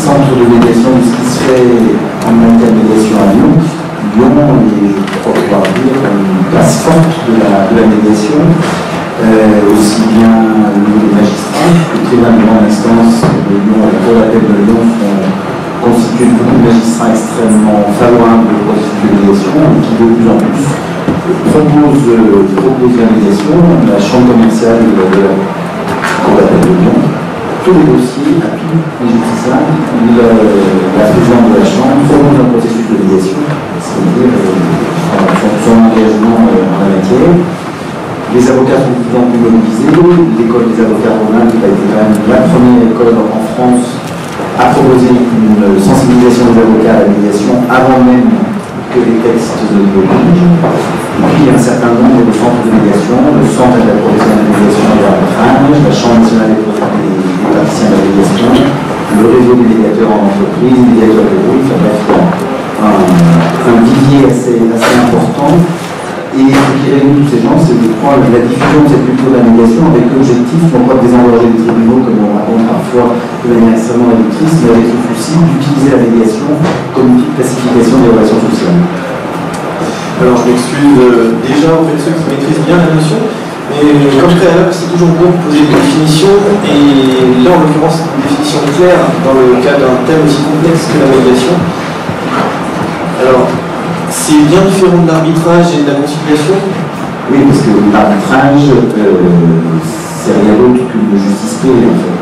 centre de médiation, de ce qui se fait en matière de médiation à Lyon. Lyon est, pour pouvoir dire, une place forte de la médiation, aussi bien au niveau des magistrats, le tribunal de grande instance de Lyon et la cour d'appel de Lyon constituent beaucoup de magistrats extrêmement favorables au processus de médiation et qui de plus en plus proposent la médiation. La chambre commerciale de la cour d'appel de Lyon, tous les dossiers, à tous les justiciables, la présidente de la chambre propose un processus de médiation, c'est-à-dire son engagement en la matière. Les avocats sont de plus en plus mobilisés. L'école des avocats romains, qui a été quand même la première école en France à proposer une sensibilisation des avocats à la médiation avant même que les textes ne l'obligent. Et puis un certain nombre de centres de médiation, le Centre de la profession de médiation et de l'arbitrage, la Chambre nationale des praticiens de la médiation, le réseau des médiateurs en entreprise, les médiateurs de groupe, enfin bref, un vivier assez important. Et ce qui réunit tous ces gens, c'est de prendre la diffusion de cette culture de la médiation avec l'objectif, non pas de désengorger les tribunaux, comme on raconte parfois de manière extrêmement réductrice, mais avec le souci d'utiliser la médiation comme outil de classification des relations sociales. Alors je m'excuse déjà auprès de ceux qui maîtrisent bien la notion, mais comme préalable, c'est toujours bon de poser des définitions, et là en l'occurrence, une définition claire dans le cas d'un thème aussi complexe que la médiation. Alors, c'est bien différent de l'arbitrage et de la conciliation? Oui, parce que l'arbitrage, c'est rien d'autre qu'une justice privée en fait.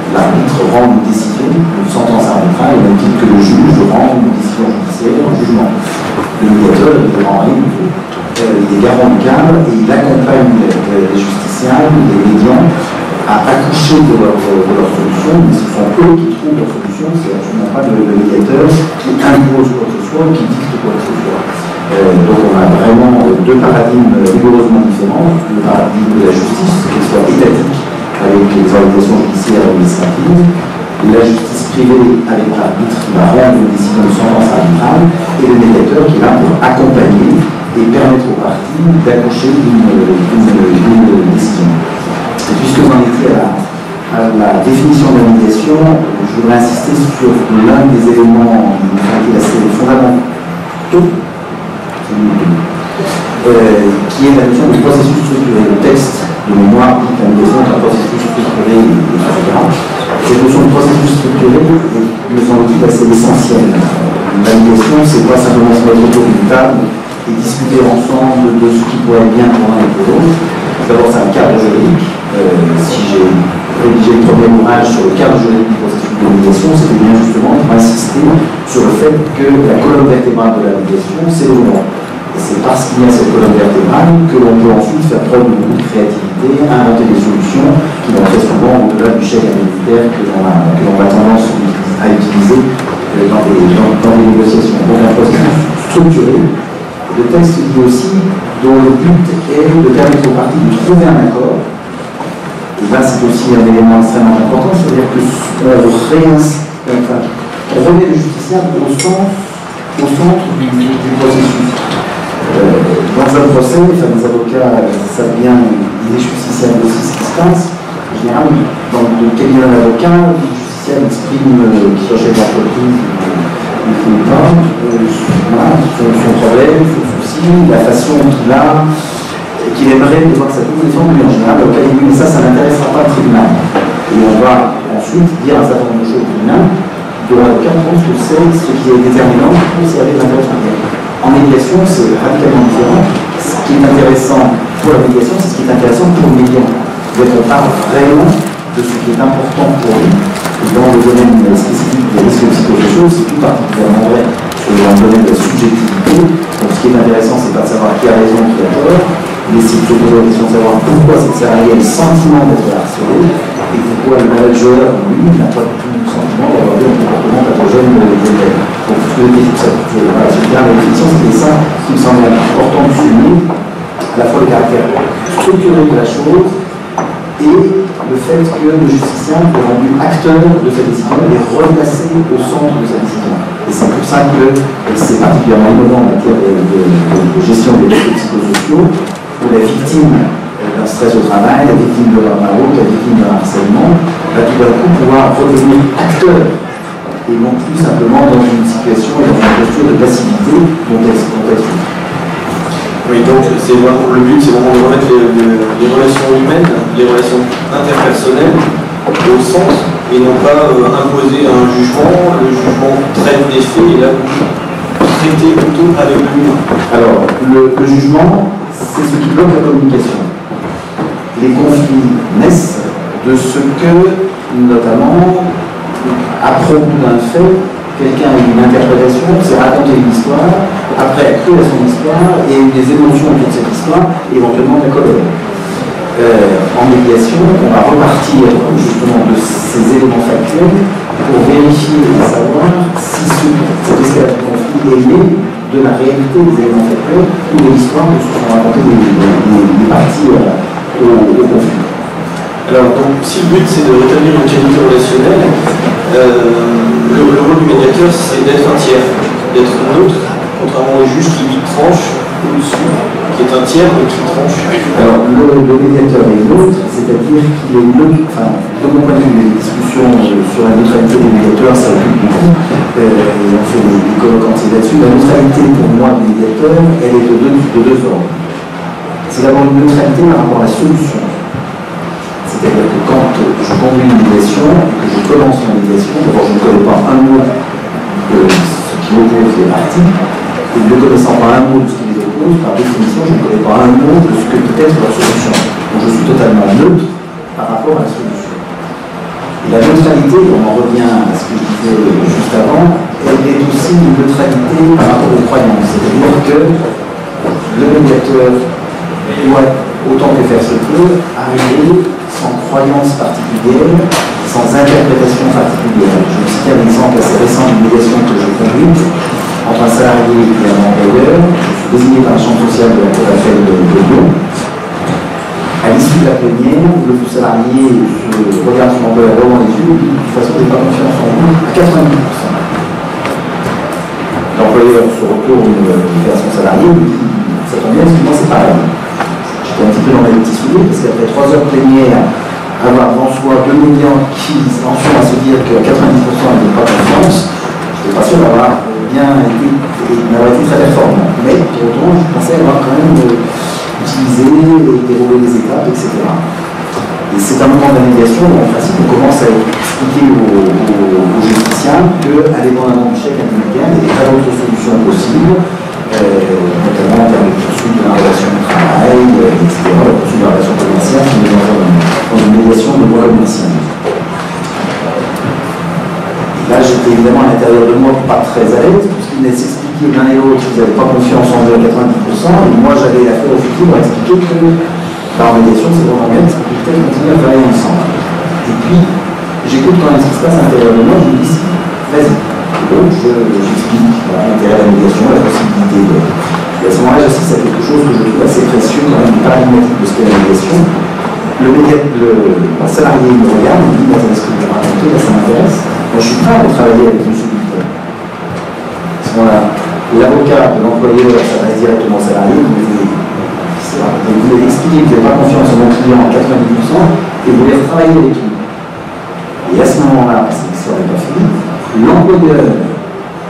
L'arbitre rend une décision, une sentence arbitrale, au même titre que le juge rend une décision judiciaire, un jugement. Le médiateur, il ne rend rien du tout. Il est garant du cadre et il accompagne les justiciables, les médiants, à accoucher de leur solution, mais ce sont eux qui trouvent leur solution, c'est absolument pas le médiateur qui impose quoi que ce soit, qui dicte quoi que ce soit. Donc on a vraiment deux paradigmes rigoureusement différents, le paradigme de la justice, qu'elle soit étatique, avec les organisations judiciaires et administratives, la justice privée avec l'arbitre qui va rendre une décision de sentence arbitrale, et le médiateur qui est là pour accompagner et permettre aux parties d'accoucher d'une décision. Et puisque vous en étiez à la définition de la médiation, je voudrais insister sur l'un des éléments qui est assez fondamentaux, qui est la notion de processus structuré. Le texte de mémoire dit que la médiation est un processus structuré, etc. Cette notion de processus structuré me semble-t-il assez essentielle. La médiation, c'est pas simplement se mettre autour d'une table et discuter ensemble de ce qui pourrait être bien pour l'un et pour l'autre. D'abord, c'est un cadre juridique. Si j'ai rédigé le premier ouvrage sur le cadre juridique du processus de médiation, c'était bien justement pour insister sur le fait que la colonne vertébrale de la médiation, c'est le droit. Et c'est parce qu'il y a cette colonne vertébrale que l'on peut ensuite faire preuve de beaucoup de créativité, inventer des solutions qui vont très souvent au-delà du chèque indemnitaire que l'on a tendance à utiliser dans les négociations. Donc un processus structuré. Le texte dit aussi dont le but est de permettre aux parties de trouver un accord. Et là, c'est aussi un élément extrêmement important, c'est-à-dire que on remet le justiciable au centre du processus. Dans un procès, les avocats savent bien, il est justiciable aussi ce qui se passe. En général, dans le cabinet d'un avocat, le justiciable exprime qu'il soit chef d'entreprise. Il ne faut pas, son problème, son souci, la façon qu'il aimerait devoir sa position, mais en général, au cas où mais ça n'intéressera pas le tribunal. Et on va ensuite dire un certain nombre de choses au tribunal, dont l'avocat pense que c'est ce qui est déterminant pour conserver l'intérêt interne. En médiation, c'est radicalement différent. Ce qui est intéressant pour la médiation, c'est ce qui est intéressant pour le médiant. On parle vraiment de ce qui est important pour lui. Dans le domaine spécifique des risques psychosociaux, c'est tout particulièrement vrai dans le domaine de la subjectivité. Donc ce qui est intéressant, c'est pas de savoir qui a raison, qui a tort, mais c'est de poser la question de savoir pourquoi cette salariée a le sentiment d'être harcelée et pourquoi le manager, lui, n'a pas du tout le sentiment d'avoir eu un comportement pathogène de l'élève. Donc tout ce qui est ça. Voilà, c'est bien la définition, c'était ça qui me semble important de souligner, à la fois le caractère structuré de la chose et le fait que le justiciable est rendu acteur de sa décision et replacé au centre de sa décision. Et c'est pour ça que c'est particulièrement innovant en matière de gestion des risques psychosociaux, où la victime d'un stress au travail, la victime de burn-out, la victime d'un harcèlement, va tout d'un coup pouvoir redevenir acteur et non plus simplement dans une situation et dans une posture de passivité dont elle souffre. Oui, donc c'est vraiment, le but, c'est vraiment de remettre les relations humaines, les relations interpersonnelles au centre et non pas imposer un jugement. Le jugement traite des faits et là vous traitez plutôt avec le humain. Alors, le jugement, c'est ce qui bloque la communication. Les conflits naissent de ce que, notamment, à propos d'un fait, quelqu'un a eu une interprétation, s'est raconté une histoire, après a cru à son histoire et a eu des émotions autour de cette histoire, et éventuellement de la colère. En médiation, on va repartir justement de ces éléments factuels pour vérifier et savoir si cette escalade de conflit est née de la réalité des éléments factuels ou de l'histoire que se sont racontées les parties au conflit. Alors, donc, si le but c'est de rétablir une qualité relationnelle, le rôle du médiateur c'est d'être un tiers, d'être neutre, contrairement au juge qui lui tranche au-dessus, qui est un tiers mais qui tranche. Alors, le médiateur est neutre, c'est-à-dire qu'il est neutre, enfin, de mon point de vue, les discussions sur la neutralité des médiateurs, ça occupe beaucoup, et on fait des colloques entiers là-dessus. La neutralité, pour moi, du médiateur, elle est de deux ordres. C'est d'abord une neutralité par rapport à la solution. C'est-à-dire que quand je conduis une médiation, que je commence une médiation, d'abord je ne connais pas un mot de ce qui oppose les parties, et ne connaissant pas un mot de ce qui les oppose, par définition, je ne connais pas un mot de ce que peut être leur solution. Donc je suis totalement neutre par rapport à la solution. Et la neutralité, on en revient à ce que je disais juste avant, elle est aussi une neutralité par rapport aux croyances. C'est-à-dire que le médiateur doit, autant que faire se peut, arriver sans croyance particulière, sans interprétation particulière. Je vais citer un exemple assez récent d'une médiation que je conduis entre un salarié et un employeur. Je suis désigné par la chambre sociale de la Cour d'appel de Lyon. À l'issue de la plénière, le salarié regarde son employeur droit dans les yeux et dit de toute façon, je n'ai pas confiance en vous à 90%. L'employeur se retourne vers son salarié et lui dit ça tombe bien, excuse-moi, c'est pareil. J'étais un petit peu dans mes petits souliers parce qu'après 3 heures plénières, avoir devant soi deux médians qui en sont à se dire que 90% n'avaient pas confiance, je n'étais pas sûr d'avoir bien été, d'avoir été très performant. Mais pour autant, je pensais avoir quand même utilisé et déroulé les étapes, etc. Et c'est un moment de la médiation où en principe on commence à expliquer aux justiciables qu'indépendamment du chèque individuel, il y a des tas d'autres solutions possibles. Notamment en termes de poursuite de la relation de travail, etc., la poursuite de la relation commerciale, qui est dans une médiation de droit commercial. Et là, j'étais évidemment à l'intérieur de moi pas très à l'aise, puisqu'ils venaient s'expliquer l'un et l'autre qu'ils n'avaient pas confiance en eux à 90%, et moi j'avais l'affaire au futur pour expliquer que la médiation, c'est vraiment bien, parce qu'on peut peut-être continuer à travailler ensemble. Et puis, j'écoute quand même ce qui se passe à l'intérieur de moi, je me dis, vas-y. Donc j'explique l'intérêt de la médiation, la possibilité de... Et à ce moment-là, j'assiste à quelque chose que je trouve assez précieux, quand même paradigmatique de ce qu'est la médiation. Le salarié me regarde, il me dit, est-ce que vous me racontez, là ça m'intéresse. Moi je suis prêt à travailler avec M. Bulletin. À ce moment-là, l'avocat de l'employeur s'adresse directement au salarié, vous voulez expliquer que vous n'avez pas confiance en mon client à 90% et vous voulez retravailler avec lui. Et à ce moment-là, parce que l'histoire n'est pas finie, l'employeur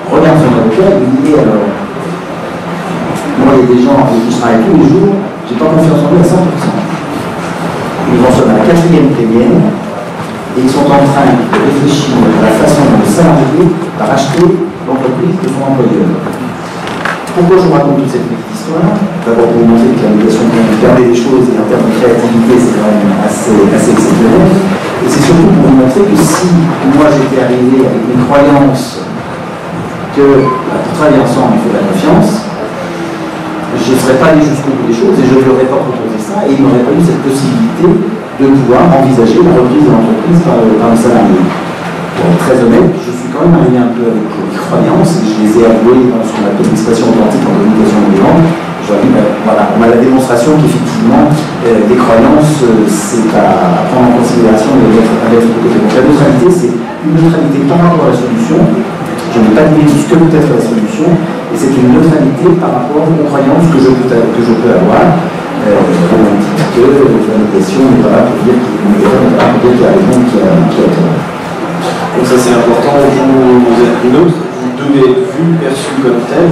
regarde son avocat et lui dit alors, moi il y a des gens avec qui je travaille tous les jours, j'ai pas confiance en eux à 100%. Ils en sont à la 4e plénière et ils sont en train de réfléchir à la façon dont le salarié va racheter l'entreprise de son employeur. Pourquoi je vous raconte toute cette petite histoire? D'abord pour vous montrer que la médiation permet des choses et en termes de créativité c'est quand même assez exceptionnel. Et c'est surtout pour vous montrer que si moi j'étais arrivé avec une croyance que pour travailler ensemble il faut de la confiance, je ne serais pas allé jusqu'au bout des choses et je ne lui aurais pas proposé ça et il n'aurait pas eu cette possibilité de pouvoir envisager la reprise de l'entreprise par le salarié. Pour être très honnête, je suis quand même arrivé un peu avec des croyances et je les ai avouées dans ce qu'on appelle l'expression authentique en communication mouvante. Voilà, on a la démonstration qu'effectivement, les croyances, c'est à prendre en considération et à mettre de côté. Donc la neutralité, c'est une neutralité par rapport à la solution. Je n'ai pas dit ce que peut être la solution, et c'est une neutralité par rapport aux croyances que je peux avoir. Au même titre que la médiation n'est pas là pour dire qu'il y a raison, qu'il y a tort. Donc ça c'est important, vous une autre, vous devez être vu, perçu comme tel.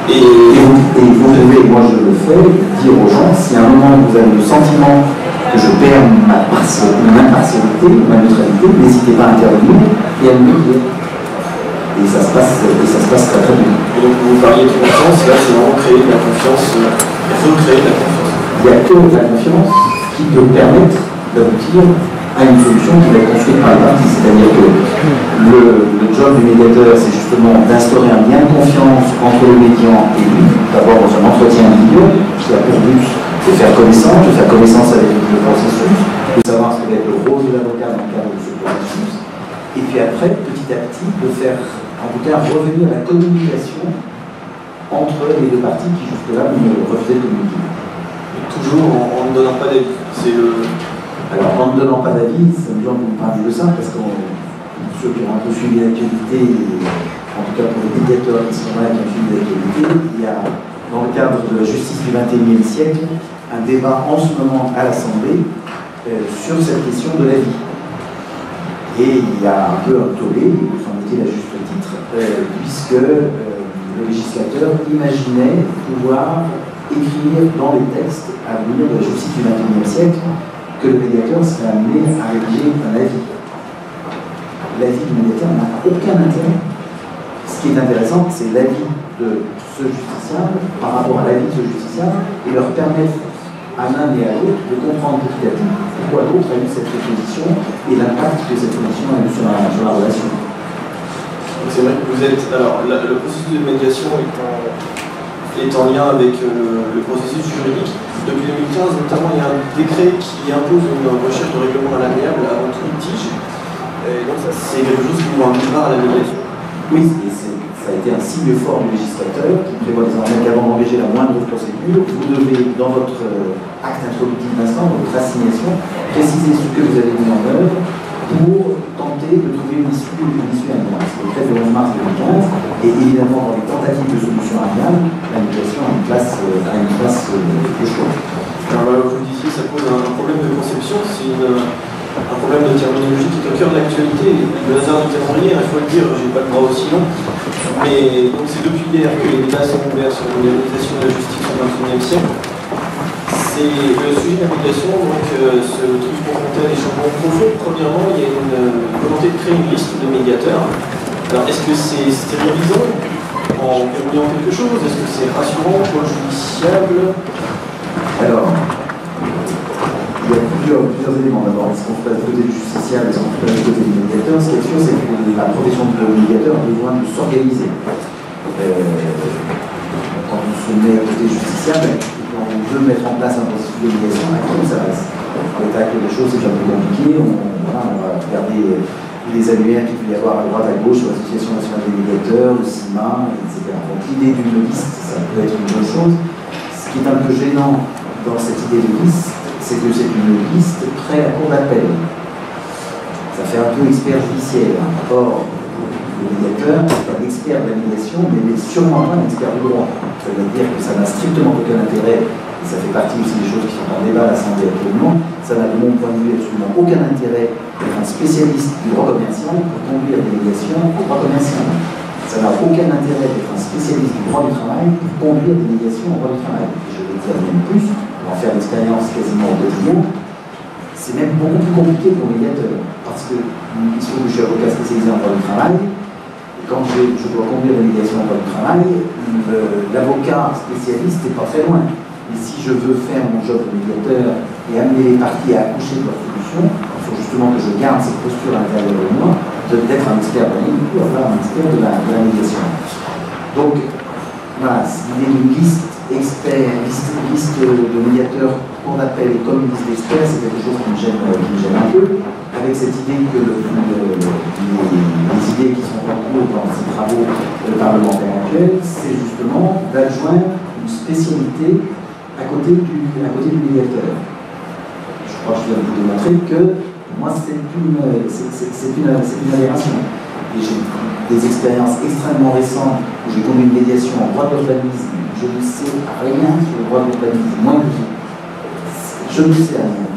Et vous devez, moi je le fais, dire aux gens, si à un moment vous avez le sentiment que je perds ma impartialité, ma neutralité, n'hésitez pas à intervenir et à me le dire. Et ça se passe très très bien. Et donc vous parliez de confiance, là c'est vraiment créer de la confiance, recréer de la confiance. Il n'y a que la confiance qui peut permettre d'aboutir à une solution qui va être construite par les parties. C'est-à-dire que le job du médiateur, c'est justement d'instaurer un lien de confiance entre le médiant et lui, d'abord dans un entretien individuel, qui a pour but de faire connaissance avec le processus, de savoir ce que va être le rôle de l'avocat dans le cadre de ce processus, et puis après, petit à petit, de faire, en tout cas, revenir la communication entre les deux parties qui jusque-là ne refusaient de communiquer. Toujours en ne donnant pas d'avis. Alors, en ne donnant pas d'avis, c'est amusant que vous me parliez de ça, parce que ceux qui ont un peu suivi l'actualité, en tout cas pour les médiateurs qui sont là, qui ont suivi l'actualité, il y a, dans le cadre de la justice du XXIe siècle, un débat en ce moment à l'Assemblée sur cette question de l'avis. Et il y a un peu un tollé, il me semble-t-il à juste titre, puisque le législateur imaginait pouvoir écrire dans les textes à venir de la justice du XXIe siècle que le médiateur serait amené à rédiger un avis. L'avis du médiateur n'a aucun intérêt. Ce qui est intéressant, c'est l'avis de ce justiciable par rapport à l'avis de ce justiciable et leur permettre à l'un et à l'autre de comprendre petit à petit pourquoi l'autre a eu cette position et l'impact que cette position a eu sur la relation. C'est vrai que vous êtes. Alors, le processus de médiation est en lien avec le processus juridique. Depuis 2015, notamment, il y a un décret qui impose une recherche de règlement à l'amiable avant tout litige. Et donc, ça, c'est quelque chose qui vous invite à la médiation. Oui, et ça a été un signe fort du législateur qui prévoit désormais qu'avant d'engager la moindre procédure, vous devez, dans votre acte introductif d'instant, dans votre assignation, préciser ce que vous avez mis en œuvre pour tenter de trouver une issue à une droite. C'est le décret du 11 mars 2015, et évidemment, dans les tentatives de solution amiable, la médiation a une place de choix. Alors, vous disiez, ça pose un problème de conception, c'est un problème de terminologie qui est au cœur de l'actualité. Le hasard du calendrier, il faut le dire, j'ai pas le bras aussi long, mais donc c'est depuis hier que les débats sont ouverts sur la modernisation de la justice au XXIe siècle. C'est le sujet de la médiation, donc ce truc pour compter à des changements profonds. Premièrement, il y a une volonté de créer une liste de médiateurs. Alors, est-ce que c'est stérilisant en verrouillant quelque chose? Est-ce que c'est rassurant pour le justiciable? Alors, il y a plusieurs éléments. D'abord, est-ce qu'on fait du côté du justiciable, est-ce qu'on fait du côté du médiateur? Ce qui est sûr, c'est que la profession de médiateur a besoin de s'organiser. Quand on se met au côté justiciable, on veut mettre en place un processus de médiation, à qui on s'adresse? En l'état actuel des choses, c'est déjà plus compliqué. On va regarder les annuaires qu'il peut y avoir à droite, à gauche, sur l'Association nationale des médiateurs, le CIMA, etc. Donc l'idée d'une liste, ça peut être une bonne chose. Ce qui est un peu gênant dans cette idée de liste, c'est que c'est une liste près à cour d'appel. Ça fait un peu expert judiciaire. Or, le médiateur n'est pas l'expert de la médiation, mais il n'est sûrement pas un expert du droit. Ça veut dire que ça n'a strictement aucun intérêt, et ça fait partie aussi des choses qui sont en débat à l'Assemblée actuellement, ça n'a de mon point de vue absolument aucun intérêt d'être un spécialiste du droit commercial pour conduire des médiations au droit commercial. Ça n'a aucun intérêt d'être un spécialiste du droit du travail pour conduire des médiations au droit du travail. Et je vais dire même plus, pour en faire l'expérience quasiment au quotidien, c'est même beaucoup plus compliqué pour le médiateur, parce que il se trouve que je suis avocat spécialisé en droit du travail. Quand je dois conduire la médiation en droit du travail, l'avocat spécialiste n'est pas très loin. Et si je veux faire mon job de médiateur et amener les parties à accoucher de leur solution, il faut justement que je garde cette posture à l'intérieur de moi, d'être un expert de la ligne, ou enfin un expert de la médiation. Donc, voilà, l'idée d'une liste de médiateurs cour d'appel comme une liste d'experts, c'est quelque chose qui me gêne un peu, avec cette idée que les idées qui sont en cours dans ces travaux parlementaires actuels, c'est justement d'adjoindre une spécialité à côté du médiateur. Je crois que je viens de vous démontrer que pour moi c'est une aberration. Et j'ai des expériences extrêmement récentes où j'ai conduit une médiation en droit de l'urbanisme. Je ne sais rien sur le droit de l'urbanisme, moins que vous. Je ne sais rien.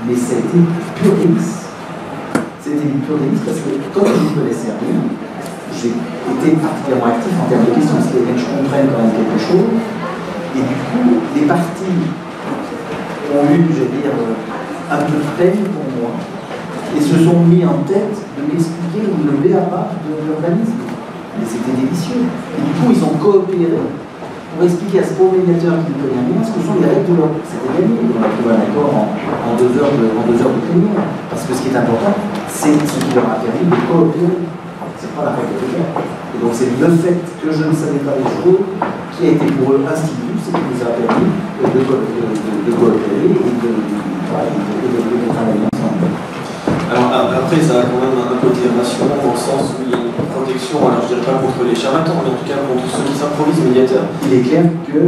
Mais ça a été pur délice. C'était une pure délice parce que comme je ne connaissais rien, j'ai été particulièrement actif en termes de questions, parce qu'il fallait que je comprenne quand même quelque chose. Et du coup, les parties ont eu, je vais dire, un peu de peine pour moi, et se sont mis en tête de m'expliquer le b.a.-ba de l'urbanisme. Mais c'était délicieux. Et du coup, ils ont coopéré pour expliquer à ce pauvre médiateur qui ne connaît rien ce que sont les règles de l'ordre. C'était gagné. On a trouvé un accord en 2 heures de plénière. Parce que ce qui est important, c'est ce qui leur a permis de coopérer. C'est pas la règle de l'ordre. Et donc c'est le fait que je ne savais pas les choses qui a été pour eux institut, c'est qui nous a permis de coopérer et de travailler ensemble. Alors après, ça a quand même un côté rassurant dans le sens où il y a une protection, alors je ne dirais pas contre les charlatans, mais en tout cas contre ceux qui s'improvisent médiateurs. Il est clair que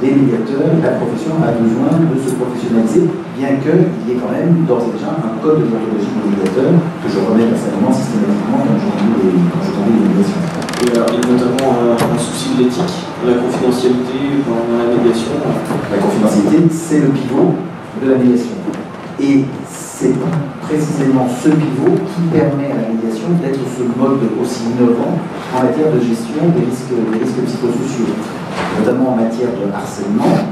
les médiateurs, la profession a besoin de se professionnaliser, bien qu'il y ait quand même d'ores et déjà un code de déontologie des médiateurs que je remets personnellement systématiquement quand je conduis les médiations. Et notamment un souci de l'éthique, la confidentialité dans la médiation. La confidentialité, c'est le pivot de la médiation. Et c'est précisément ce pivot qui permet à la médiation d'être ce mode aussi innovant en matière de gestion des risques psychosociaux, notamment en matière de harcèlement.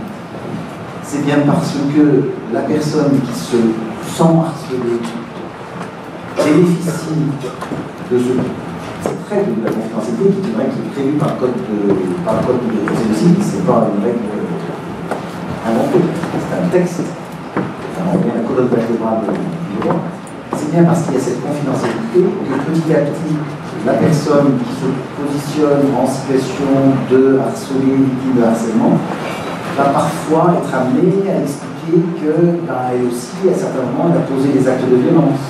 C'est bien parce que la personne qui se sent harcelée bénéficie de ce trait de la confidentialité, qui est une règle qui est prévue par le code de procédure civile, ce n'est pas une règle inventée, c'est un texte. On revient à la colonne vertébrale du droit. C'est bien parce qu'il y a cette confidentialité que petit à petit, la personne qui se positionne en situation de harceler, victime de harcèlement, va parfois être amenée à expliquer qu'elle aussi, à certains moments, elle a posé des actes de violence.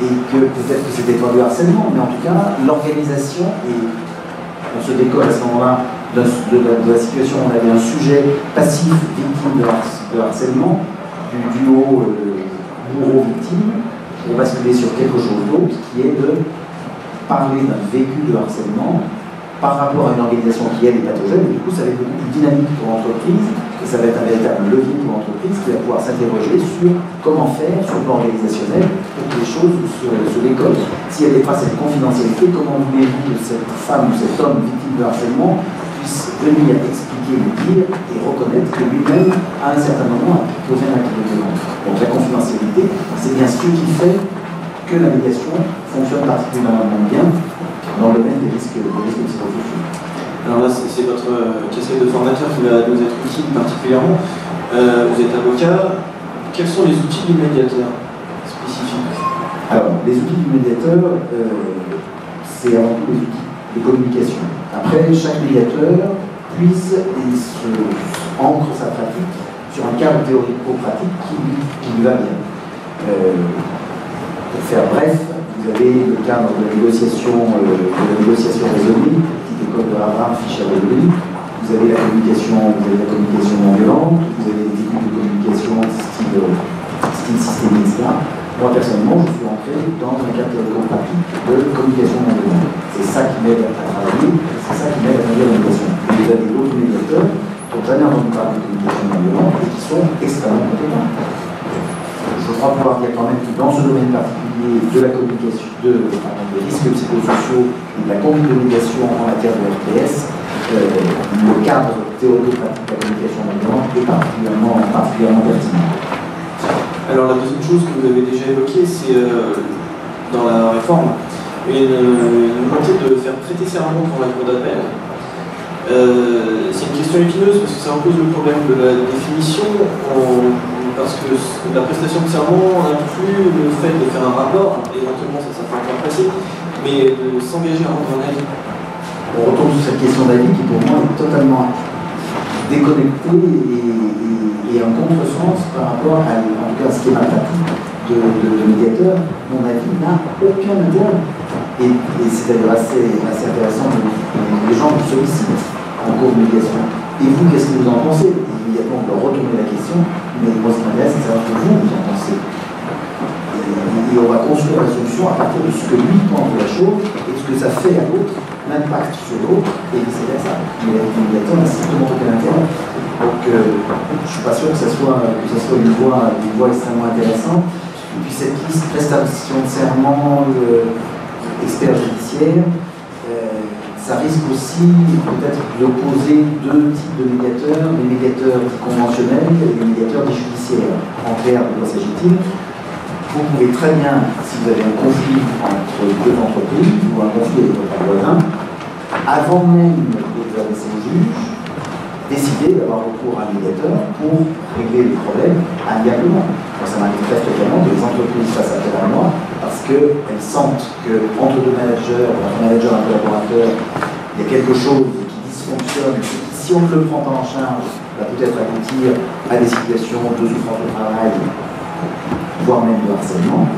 Et que peut-être que c'était pas du harcèlement, mais en tout cas, l'organisation, et on se décolle à ce moment-là de la situation où on avait un sujet passif, victime de harcèlement, du duo bourreau-victime, pour basculer sur quelque chose d'autre, qui est de parler d'un vécu de harcèlement par rapport à une organisation qui, elle, est pathogène, et du coup, ça va être beaucoup plus dynamique pour l'entreprise, et ça va être un véritable levier pour l'entreprise qui va pouvoir s'interroger sur comment faire, sur le plan organisationnel, pour que les choses se décollent. Si elle n'est pas cette confidentialité, comment voulez-vous que cette femme ou cet homme victime de harcèlement puisse venir expliquer, le dire et reconnaître que lui-même, à un certain moment, a posé un acte de violence. Donc la confidentialité, c'est bien ce qui fait que la médiation fonctionne particulièrement bien dans le domaine des risques psychosociaux. Alors là, c'est votre casquette de formateur qui va nous être utile particulièrement. Vous êtes avocat. Quels sont les outils du médiateur spécifiques? Alors, les outils du médiateur, c'est avant tout les outils de communication. Après, chaque médiateur puise et ancre sa pratique sur un cadre théorico-pratique qui lui va bien. Pour faire bref, vous avez le cadre de la négociation raisonnée, petite école de Harvard, Fischer-Rayleigh. Vous avez la communication non violente, vous avez des techniques de communication style systémique, etc. Moi, personnellement, je suis entré dans un cadre théorico-pratique de communication non violente. C'est ça qui m'aide à travailler, c'est ça qui m'aide à travailler la médiation. Vous avez d'autres médiateurs qui ont jamais entendu parler de communication non violente et qui sont extrêmement compétents. Je crois pouvoir dire quand même que dans ce domaine particulier de la communication, des risques psychosociaux et de la communication en matière de RTS, le cadre théorico-pratique de la communication non violente est particulièrement pertinent. Alors la deuxième chose que vous avez déjà évoquée, c'est dans la réforme, une volonté de faire prêter serment pour la cour d'appel. C'est une question épineuse parce que ça repose le problème de la définition, parce que la prestation de serment inclut le fait de faire un rapport, éventuellement ça fait encore passer, mais de s'engager à rendre un avis. On retombe sur cette question d'avis qui pour moi est totalement déconnectée et en contresens par rapport à, en tout cas, ce qui est ma pratique de médiateur. Mon avis n'a aucun intérêt. Et c'est d'ailleurs assez intéressant les gens qui sollicitent en cours de médiation. Et vous, qu'est-ce que vous en pensez? Immédiatement, on peut retourner la question, mais moi, ce qui m'intéresse, c'est de savoir ce que vous en pensez. Et on va construire la solution à partir de ce que lui pense de la chose et de ce que ça fait à l'autre, l'impact sur l'autre, et vice-versa. Mais le médiateur n'a strictement aucun intérêt. Donc, je ne suis pas sûr que ça soit une voie extrêmement intéressante. Et puis, cette liste, prestation de serment, expert judiciaire, ça risque aussi peut-être d'opposer deux types de médiateurs, les médiateurs dits conventionnels et les médiateurs dits judiciaires. En clair, de quoi s'agit-il? Vous pouvez très bien, si vous avez un conflit entre deux entreprises ou un conflit avec votre voisin, avant même de vous adresser au juge, décider d'avoir recours à un médiateur pour régler les problèmes amiablement. Moi, ça m'arrive très fréquemment que les entreprises fassent appel à moi parce qu'elles sentent qu'entre deux managers, entre un manager et un collaborateur, il y a quelque chose qui dysfonctionne, qui, si on ne le prend pas en charge, va peut-être aboutir à des situations de souffrance au travail, voire même de harcèlement.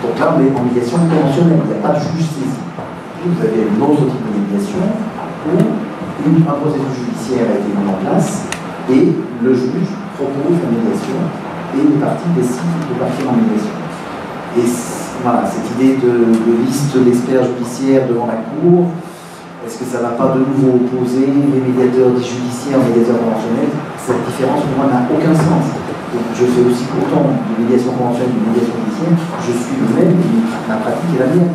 Donc là, on est en médiation conventionnelle, il n'y a pas de juge saisi. Vous avez un autre type de médiation où un processus judiciaire a été mis en place et le juge propose la médiation et les parties décident de partir en médiation. Et voilà, cette idée de liste d'experts judiciaires devant la Cour, est-ce que ça ne va pas de nouveau opposer les médiateurs dits judiciaires aux médiateurs conventionnels? Cette différence pour moi n'a aucun sens. Donc, je fais aussi autant de médiation conventionnelle que de médiation judiciaire, je suis le même, ma pratique est la même.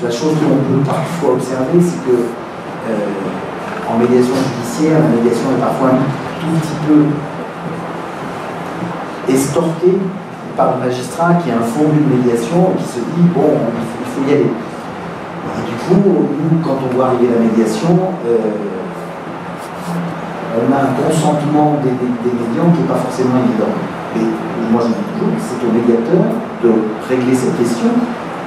La chose que l'on peut parfois observer, c'est que en médiation judiciaire, la médiation est parfois un tout petit peu escortée par le magistrat qui a un fonds de médiation et qui se dit bon, il faut y aller. Et du coup, nous, quand on voit arriver la médiation, on a un consentement des médiants qui n'est pas forcément évident. Et moi, je dis toujours, c'est au médiateur de régler cette question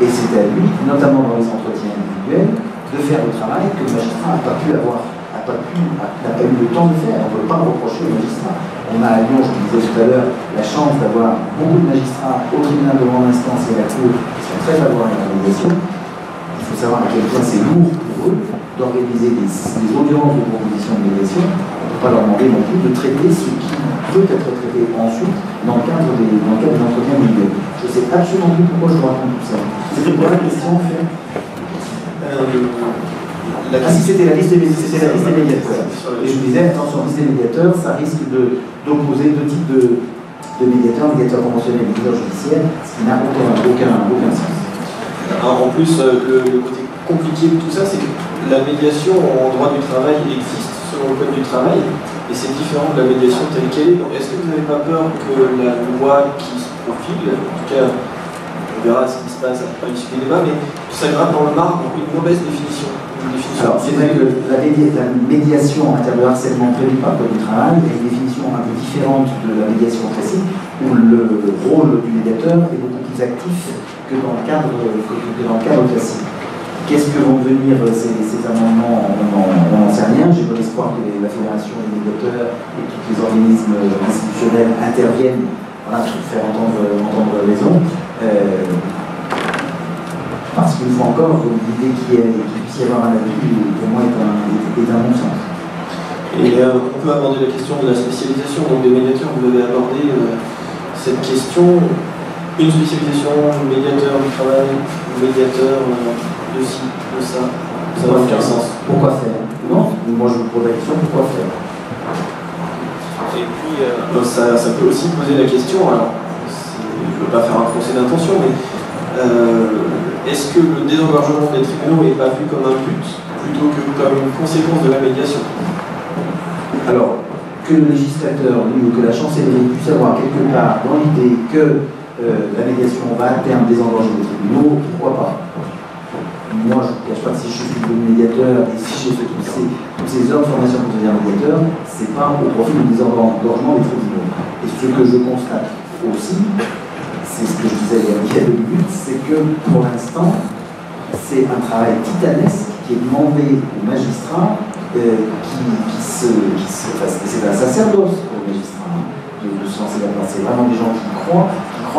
et c'est à lui, notamment dans les entretiens individuels, de faire le travail que le magistrat n'a pas eu le temps de faire. On ne peut pas reprocher au magistrat. On a à Lyon, je vous disais tout à l'heure, la chance d'avoir beaucoup de magistrats au tribunal de grande instance et à la Cour qui sont très favorables à la médiation. Il faut savoir à quel point c'est lourd pour eux d'organiser des audiences de proposition de médiation. On ne peut pas leur demander non plus de traiter ce qui peut être traité ensuite dans le cadre des entretiens individuels. Je ne sais absolument plus pourquoi je raconte tout ça. C'était quoi la question en fait? Si c'était la liste des médiateurs. Et je vous disais, attention, liste des médiateurs, ça risque d'opposer deux types de médiateurs, médiateurs conventionnels et médiateurs judiciaires, ce qui n'a aucun sens. Alors, en plus, le côté compliqué de tout ça, c'est que la médiation en droit du travail existe selon le code du travail, et c'est différent de la médiation telle qu'elle est. Donc, est-ce que vous n'avez pas peur que la loi qui se profile, en tout cas, on verra ce qui se passe à l'issue des débats, mais ça grave dans le marbre une mauvaise définition. Alors, c'est vrai que la médiation en termes de harcèlement prévue par le code du travail est une définition un peu différente de la médiation classique, où le rôle du médiateur est beaucoup plus actif que dans le cadre classique. Qu'est-ce que vont devenir ces amendements? On n'en sait rien. J'ai bon espoir que la Fédération des médiateurs et tous les organismes institutionnels interviennent pour faire entendre raison. Parce qu'une fois encore, l'idée qu'il puisse y avoir un avis, pour moi, est un bon sens. Et on peut aborder la question de la spécialisation donc des médiateurs. Vous avez abordé cette question. Une spécialisation, médiateur du travail, médiateur de ci, de ça. Ça n'a aucun sens. Pourquoi faire? Non, moi je vous pose la question, pourquoi faire? Et puis, ça peut aussi poser la question, alors, je ne veux pas faire un procès d'intention, mais est-ce que le désengorgement des tribunaux n'est pas vu comme un but plutôt que comme une conséquence de la médiation? Alors, que le législateur, lui, ou que la chancellerie puisse avoir quelque part dans l'idée que la médiation va à terme désengorger les tribunaux, pourquoi pas? Moi, je ne vous cache pas que si je suis devenu médiateur et si j'ai fait toutes ces heures de formation pour devenir médiateur, ce n'est pas au profit du désengorgement des tribunaux. Et ce que je constate aussi, c'est ce que je disais il y a 2 minutes, c'est que pour l'instant, c'est un travail titanesque qui est demandé aux magistrats c'est un sacerdoce pour les magistrats de se lancer là-dedans. C'est vraiment des gens qui croient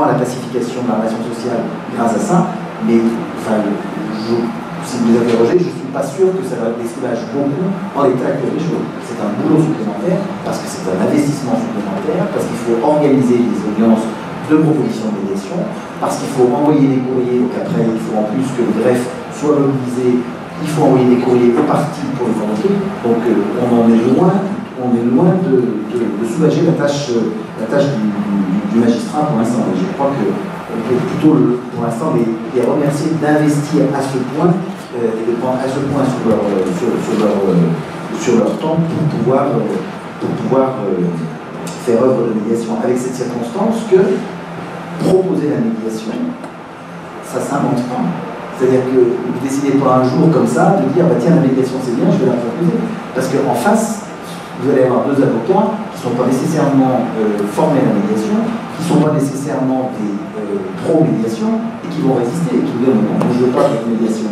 à la pacification de la relation sociale grâce à ça, mais si vous les interrogez, je ne suis pas sûr que ça les soulage beaucoup en l'état actuel des choses. C'est un boulot supplémentaire, parce que c'est un investissement supplémentaire, parce qu'il faut organiser des audiences de proposition de médiation, parce qu'il faut envoyer des courriers, donc après il faut en plus que le greffe soit mobilisé, il faut envoyer des courriers aux parties pour les convoquer, donc on est loin de soulager la tâche du du magistrat pour l'instant. Et je crois qu'on peut plutôt, pour l'instant, les remercier d'investir à ce point et de prendre à ce point sur leur temps pour pouvoir faire œuvre de médiation, avec cette circonstance que proposer la médiation, ça ne s'invente pas. C'est-à-dire que vous ne décidez pas un jour comme ça de dire bah, tiens, la médiation c'est bien, je vais la proposer. Parce qu'en face, vous allez avoir deux avocats qui ne sont pas nécessairement formés à la médiation, qui ne sont pas nécessairement des pro-médiation et qui vont résister et qui vont dire non, je ne veux pas de médiation.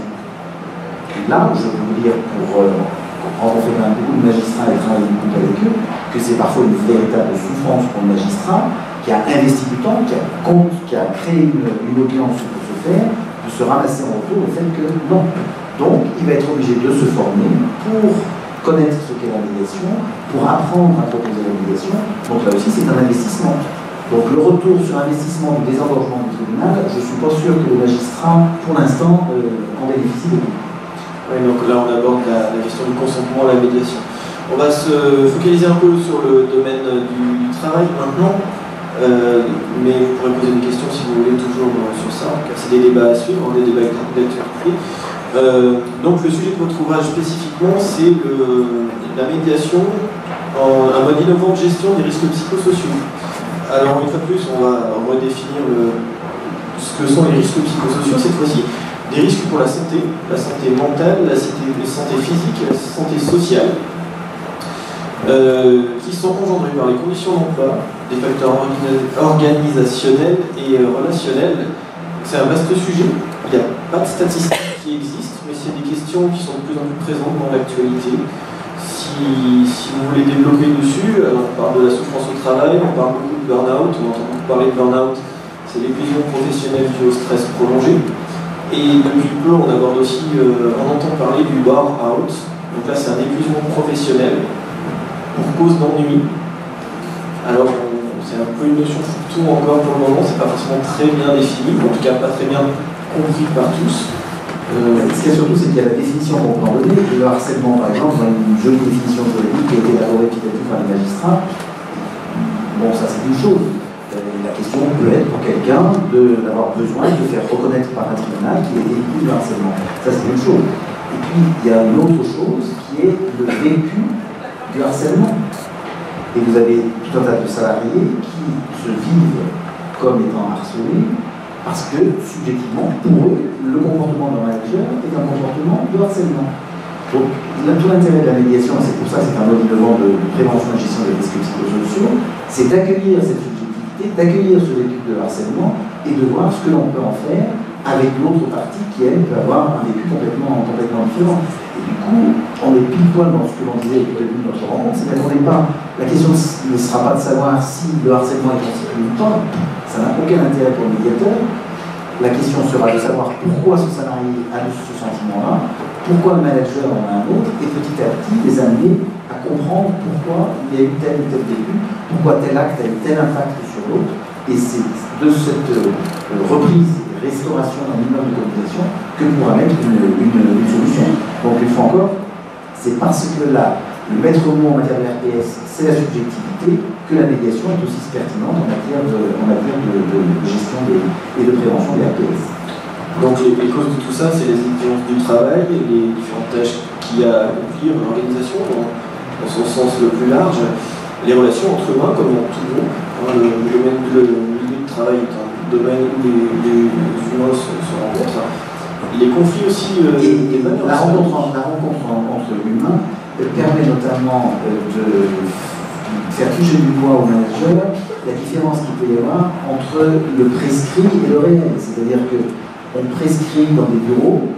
Et là, je peux vous dire, quand on fait quand même beaucoup de magistrats et travailler beaucoup avec eux, que c'est parfois une véritable souffrance pour le magistrat qui a investi du temps, qui a créé une audience pour se faire, de se ramasser en retour le fait que non. Donc, il va être obligé de se former pour connaître ce qu'est la médiation, pour apprendre à proposer la médiation. Donc là aussi, c'est un investissement. Donc le retour sur investissement du désengorgement du tribunal, je ne suis pas sûr que le magistrat, pour l'instant, en bénéficie beaucoup. Oui, donc là, on aborde la question du consentement à la médiation. On va se focaliser un peu sur le domaine du travail maintenant. Mais vous pourrez poser des questions si vous voulez toujours sur ça, car c'est des débats à suivre, des débats d'actualité. Donc le sujet de votre ouvrage spécifiquement, c'est la médiation en un mode innovant de gestion des risques psychosociaux. Alors une fois de plus, on va redéfinir ce que sont les risques psychosociaux, cette fois-ci des risques pour la santé mentale, la santé physique, la santé sociale, qui sont engendrés par les conditions d'emploi, des facteurs organisationnels et relationnels. C'est un vaste sujet. Il n'y a pas de statistiques qui existent, mais c'est des questions qui sont de plus en plus présentes dans l'actualité. Si vous voulez développer dessus, alors on parle de la souffrance au travail, on parle beaucoup de burn-out, on entend beaucoup parler de burn-out, c'est l'épuisement professionnel dû au stress prolongé. Et depuis peu, on aborde aussi, on entend parler du bore-out. Donc là, c'est un épuisement professionnel pour cause d'ennui. Alors, c'est un peu une notion fourre-tout encore pour le moment, c'est pas forcément très bien défini, en tout cas pas très bien compris par tous. Ce qu'il y a surtout, c'est qu'il y a la définition qu'on peut en donner. Le harcèlement, par exemple, dans une jolie définition juridique qui a été élaborée petit à petit par les magistrats. Bon, ça c'est une chose. La question peut être pour quelqu'un d'avoir besoin de faire reconnaître par un tribunal qu'il est victime de harcèlement. Ça c'est une chose. Et puis, il y a une autre chose qui est le vécu du harcèlement. Et vous avez tout un tas de salariés qui se vivent comme étant harcelés parce que, subjectivement, pour eux, le comportement d'un manager est un comportement de harcèlement. Donc, tout l'intérêt de la médiation, c'est pour ça que c'est un mode innovant de prévention et gestion des risques psychosociaux, c'est d'accueillir cette subjectivité, d'accueillir ce vécu de harcèlement et de voir ce que l'on peut en faire avec l'autre partie qui, elle, peut avoir un vécu complètement différent. Et du coup, on est pile poil dans ce que l'on disait au début de notre rencontre, c'est qu'on n'est pas. La question ne sera pas de savoir si le harcèlement est constitué ou pas, ça n'a aucun intérêt pour le médiateur. La question sera de savoir pourquoi ce salarié a ce sentiment-là, pourquoi le manager en a un autre, et petit à petit les amener à comprendre pourquoi il y a eu tel ou tel vécu, pourquoi tel acte a eu tel impact sur l'autre. Et c'est de cette reprise et restauration d'un minimum de communication que pourra mettre une solution. Donc une fois encore, c'est parce que là, le maître mot en matière de RPS, c'est la subjectivité, que la médiation est aussi pertinente en matière de gestion et de prévention des RPS. Donc les causes de tout ça, c'est les exigences du travail, les différentes tâches qu'il y a à accomplir, l'organisation dans son sens le plus large, les relations entre humains comme dans tout le monde. Le milieu de travail est un domaine où les humains se rencontrent. Les conflits aussi, et la rencontre entre humains permet notamment de faire toucher du doigt au manager la différence qu'il peut y avoir entre le prescrit et le réel. C'est-à-dire qu'on prescrit dans des bureaux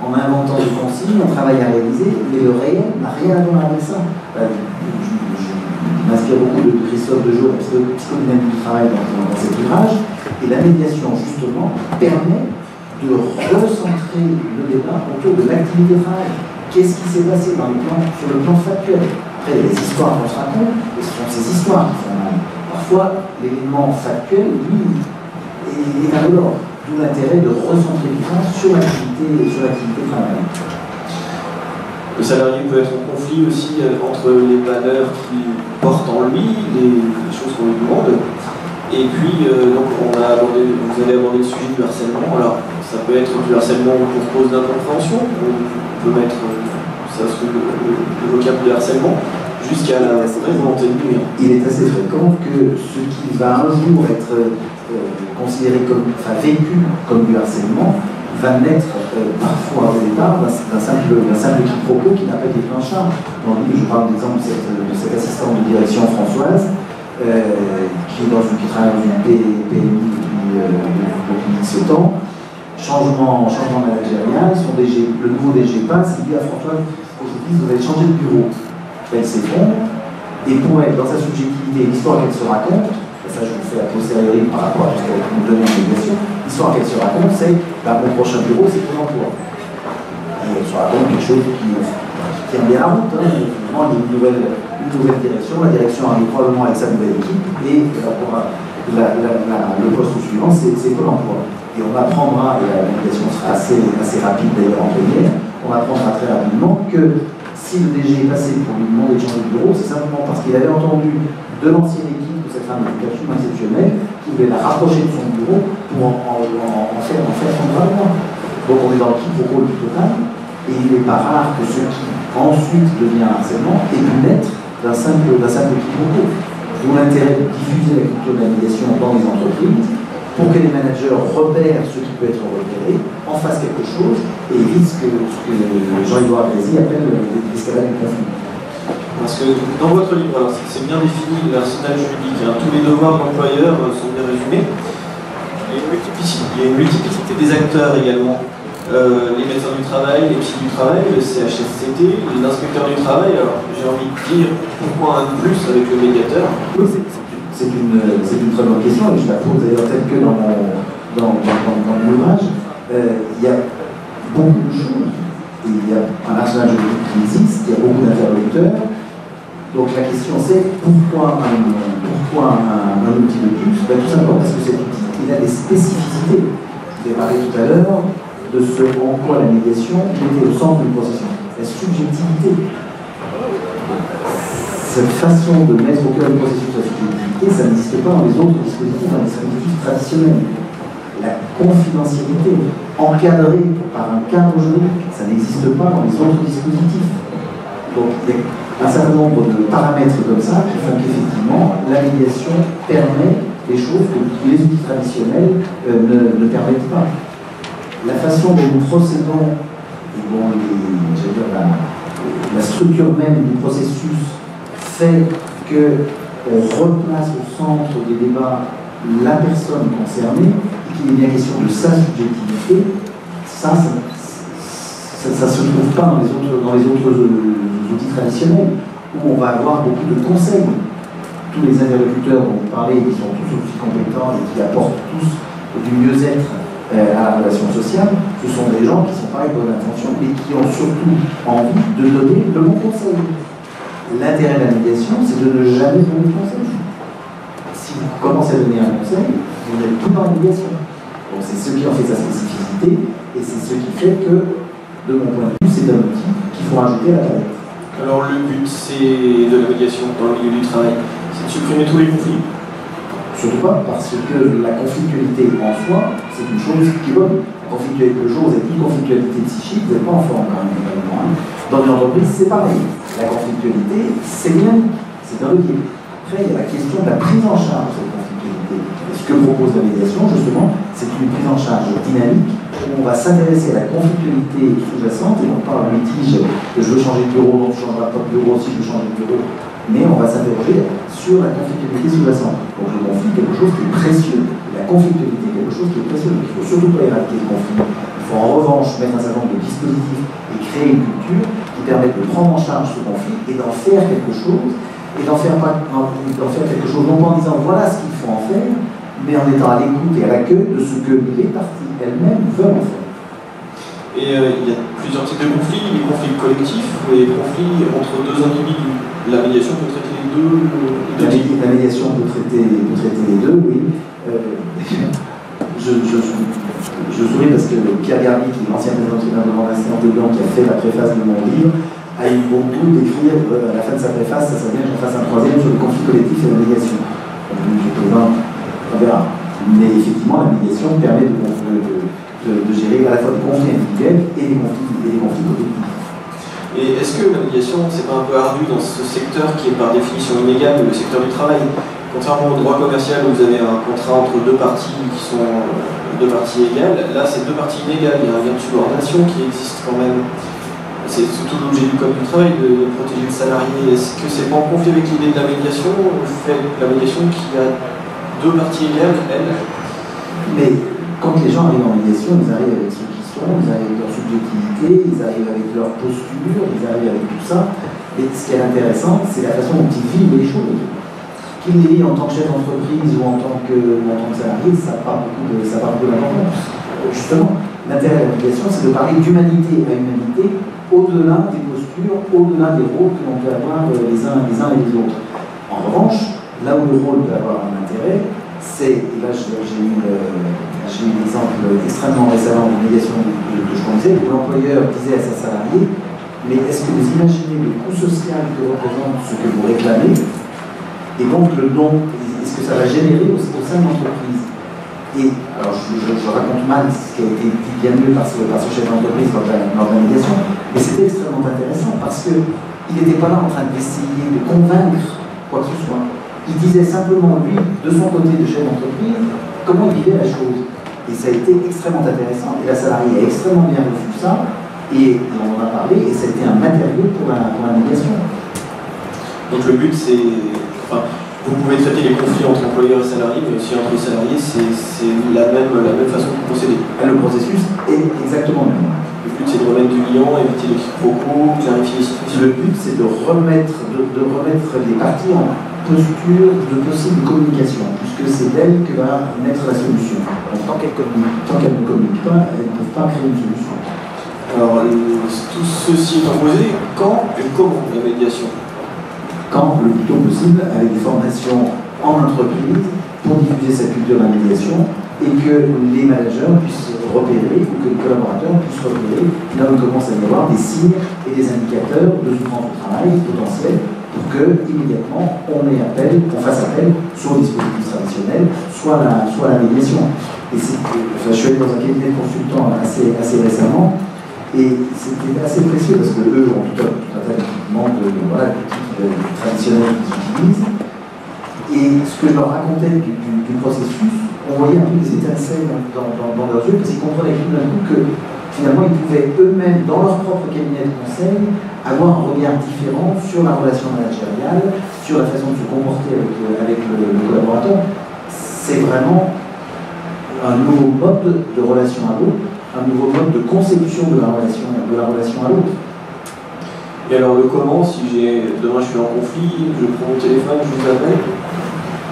en inventant des consignes, un travail à réaliser, mais le réel n'a rien à voir avec ça. Je m'inspire beaucoup de Christophe Dejoux, la psychodynamique du travail dans cet ouvrage, et la médiation, justement, permet de recentrer le débat autour de l'activité de travail. Qu'est-ce qui s'est passé sur le plan factuel? Après, il y a des histoires qu'on se raconte, et ce sont ces histoires qui font mal. Parfois, l'élément factuel, lui, est un dehors. D'où l'intérêt de recentrer le temps sur l'activité de travail. Le salarié peut être en conflit aussi entre les valeurs qu'il porte en lui, les choses qu'on lui demande, Et puis, donc vous avez abordé le sujet du harcèlement. Alors, ça peut être du harcèlement pour cause d'incompréhension, on peut mettre ça sous le vocable de harcèlement, jusqu'à la vraie volonté de nuire. Il est assez fréquent que ce qui va un jour être considéré comme, enfin vécu comme du harcèlement, va naître parfois au départ d'un simple quiproquo qui n'a pas été pris en charge. Dans le livre, je parle d'exemple de cette assistante de direction Françoise, qui travaille dans une PMI depuis 17 ans. Changement managérial, le nouveau DG passe, il dit à Françoise, aujourd'hui vous allez changer de bureau. Elle s'effondre, et pour elle, dans sa subjectivité, l'histoire qu'elle se raconte, et ça je vous fais a posteriori par rapport à ce qu'elle nous donne en médiation, l'histoire qu'elle se raconte, c'est mon prochain bureau, c'est Pôle emploi. Et elle se raconte quelque chose qui tient bien la route. Hein. Il y a une nouvelle direction, la direction arrive probablement avec sa nouvelle équipe, et le poste suivant, c'est Pôle emploi. Et on apprendra, et la médiation sera assez rapide d'ailleurs en première, on apprendra très rapidement que si le DG est passé pour lui demander de changer de bureau, c'est simplement parce qu'il avait entendu de l'ancienne équipe de cette femme d'éducation exceptionnelle qui voulait la rapprocher de son bureau pour en faire son travail. Donc on est dans le quiproquo du total, et il n'est pas rare que ce qui ensuite devient harcèlement ait pu naître d'un simple quiproquo. D'où l'intérêt de diffuser la culture de la médiation dans les entreprises, pour que les managers repèrent ce qui peut être repéré, en fassent quelque chose et évitent ce que Jean-Édouard Brézy appelle l'escalade du conflit. Parce que dans votre livre, alors c'est bien défini l'arsenal juridique, hein, tous les devoirs de l'employeur sont bien résumés. Il y a une multiplicité des acteurs également. Les médecins du travail, les psys du travail, le CHSCT, les inspecteurs du travail. Alors j'ai envie de dire pourquoi un de plus avec le médiateur. Oui, c'est une très bonne question, et je la pose d'ailleurs telle que dans mon ouvrage. Il y a beaucoup de choses, et il y a un arsenal juridique qui existe, il y a beaucoup d'interlocuteurs. Donc la question c'est pourquoi un outil de plus? Tout simplement parce que cet outil il a des spécificités. J'ai parlé tout à l'heure de ce en quoi la médiation était au centre du processus. La subjectivité. Cette façon de mettre au cœur du processus de la subjectivité, ça n'existe pas dans les autres dispositifs, dans les dispositifs traditionnels. La confidentialité, encadrée par un cadre juridique, ça n'existe pas dans les autres dispositifs. Donc il y a un certain nombre de paramètres comme ça qui font qu'effectivement la médiation permet des choses que les outils traditionnels ne permettent pas. La façon dont nous procédons, et dont la structure même du processus fait qu'on replace au centre des débats la personne concernée et qu'il est bien question de sa subjectivité, ça se trouve pas dans les autres outils traditionnels où on va avoir beaucoup de conseils. Tous les interlocuteurs dont vous parlez, qui sont tous aussi compétents et qui apportent tous du mieux-être à la relation sociale, ce sont des gens qui sont pas avec bonne intention et qui ont surtout envie de donner le bon conseil. L'intérêt de la médiation, c'est de ne jamais donner de conseil. Si vous commencez à donner un conseil, vous n'êtes plus dans la médiation. Donc c'est ce qui en fait sa spécificité, et c'est ce qui fait que, de mon point de vue, c'est un outil qu'il faut rajouter à la palette. Alors le but de la médiation dans le milieu du travail, c'est de supprimer tous les conflits. Surtout pas, parce que la conflictualité en soi, c'est une chose qui est bonne. La conflictualité, le jour où vous n'avez plus de conflictualité psychique, vous n'êtes pas en forme quand même. Dans une entreprise, c'est pareil. La conflictualité, c'est bien, c'est un levier. Après, il y a la question de la prise en charge de cette conflictualité. Et ce que propose la médiation, justement, c'est une prise en charge dynamique où on va s'intéresser à la conflictualité sous-jacente, et on parle de litige que je veux changer de bureau, donc je ne changerai pas de bureau si je veux changer de bureau. Mais on va s'interroger sur la conflictualité sous-jacente. Donc le conflit est quelque chose qui est précieux. Et la conflictualité est quelque chose qui est précieux. Donc il ne faut surtout pas éradiquer le conflit. Il faut en revanche mettre un certain nombre de dispositifs et créer une culture qui permette de prendre en charge ce conflit et d'en faire quelque chose. Et d'en faire quelque chose non pas en disant voilà ce qu'il faut en faire, mais en étant à l'écoute et à l'accueil de ce que les parties elles-mêmes veulent en faire. Et il y a plusieurs types de conflits, les conflits collectifs et les conflits entre deux individus. La médiation peut traiter les deux. La médiation peut traiter les deux, oui. Je souris parce que Pierre Garnier, qui est l'ancien président de l'instance de Gand, qui a fait la préface de mon livre, a eu beaucoup d'écrire à la fin de sa préface, ça serait bien que j'en fasse un troisième sur le conflit collectif et la médiation. Je présente verra. Mais effectivement, la médiation permet de gérer à la fois des conflits individuels et des conflits collectifs. Et est-ce que la médiation, c'est pas un peu ardu dans ce secteur qui est par définition inégal, le secteur du travail? Contrairement au droit commercial où vous avez un contrat entre deux parties qui sont deux parties égales, là c'est deux parties inégales, il y a un lien de subordination qui existe quand même. C'est tout l'objet du code du travail de protéger le salarié. Est-ce que c'est pas en conflit avec l'idée de la médiation, le fait de la médiation qui a deux parties égales, elle? Mais quand les gens arrivent en médiation, ils arrivent avec ce qu'ils sont, ils arrivent avec leur subjectivité, ils arrivent avec leur posture, ils arrivent avec tout ça. Et ce qui est intéressant, c'est la façon dont ils vivent les choses. Qu'ils les vivent en tant que chef d'entreprise ou en tant que salarié, ça n'a pas beaucoup d'importance. Justement, l'intérêt de la médiation, c'est de parler d'humanité à humanité, au-delà des postures, au-delà des rôles que l'on peut avoir les uns et les autres. En revanche, là où le rôle peut avoir un intérêt, c'est, et là j'ai eu l'exemple extrêmement récemment de médiation que je connaissais, où l'employeur disait à sa salariée, mais est-ce que vous imaginez le coût social que représente ce que vous réclamez, et donc le don, est-ce que ça va générer au sein de l'entreprise? Et alors je raconte mal ce qui a été dit bien mieux par ce chef d'entreprise lors de la médiation, mais c'était extrêmement intéressant parce qu'il n'était pas là en train d'essayer de convaincre quoi que ce soit. Il disait simplement, lui, de son côté de chef d'entreprise, comment il vivait la chose. Et ça a été extrêmement intéressant, et la salariée a extrêmement bien reçu ça, et on en a parlé, et ça a été un matériau pour la médiation. Donc le but c'est... Enfin, vous pouvez traiter les conflits entre employeurs et salariés, mais aussi entre les salariés, c'est la même façon de procéder. Le processus est exactement le même. Le but c'est de remettre du liant, éviter les quiproquos, clarifier les situations. Le but c'est de remettre les parties en posture de possible communication, puisque c'est d'elle que va naître la solution. Donc, tant qu'elle ne communique pas, elles ne peuvent pas créer une solution. Alors, tout ceci est imposé quand et comment la médiation? Quand le plus tôt possible, avec des formations en entreprise pour diffuser cette culture de la médiation et que les managers puissent repérer ou que les collaborateurs puissent repérer là où commence à y avoir des signes et des indicateurs de souffrance au travail potentiels pour que immédiatement on fasse appel soit au dispositif traditionnel, soit à la médiation. Et je suis allé dans un cabinet de consultants assez récemment. Et c'était assez précieux parce que eux ont tout un tas d'équipements traditionnels qu'ils utilisent. Et ce que je leur racontais du processus, on voyait un peu des étincelles dans leurs yeux parce qu'ils comprenaient tout d'un coup que finalement ils pouvaient eux-mêmes, dans leur propre cabinet de conseil, avoir un regard différent sur la relation managériale, sur la façon de se comporter avec le collaborateur. C'est vraiment un nouveau mode de relation à l'autre, un nouveau mode de conception de la relation à l'autre. Et alors le comment, si demain je suis en conflit, je prends mon téléphone, je vous appelle?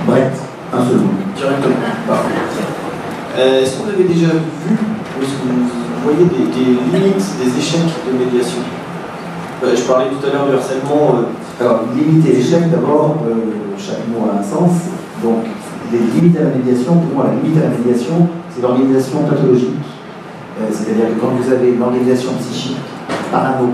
Brett, un seul mot. Directement. Parfait. Est-ce que vous avez déjà vu, ou est-ce que vous voyez des limites, des échecs de médiation? Je parlais tout à l'heure du harcèlement. Alors, limite et échec, d'abord, chaque mot a un sens. Donc, les limites à la médiation, pour moi, la limite à la médiation, c'est l'organisation pathologique. C'est-à-dire que quand vous avez une organisation psychique parano,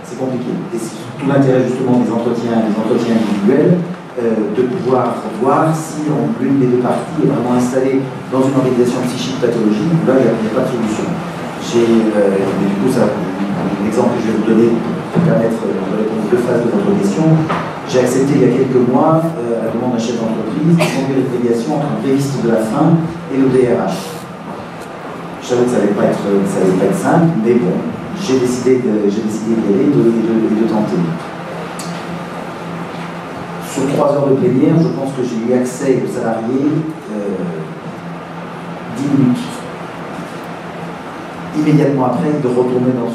c'est compliqué. Et c'est tout l'intérêt justement des entretiens individuels, de pouvoir voir si l'une des deux parties est vraiment installée dans une organisation psychique pathologique, où là il n'y a pas de solution. Du coup, l'exemple que je vais vous donner pour permettre de répondre aux deux phases de votre question, j'ai accepté il y a quelques mois, à la demande d'un chef d'entreprise, de conduire une médiation entre un gréviste de la faim et le DRH. Je savais que ça n'allait pas être simple, mais bon, j'ai décidé d'y aller et de tenter. Sur 3 heures de plénière, je pense que j'ai eu accès aux salariés 10 minutes. Immédiatement après, de retourner dans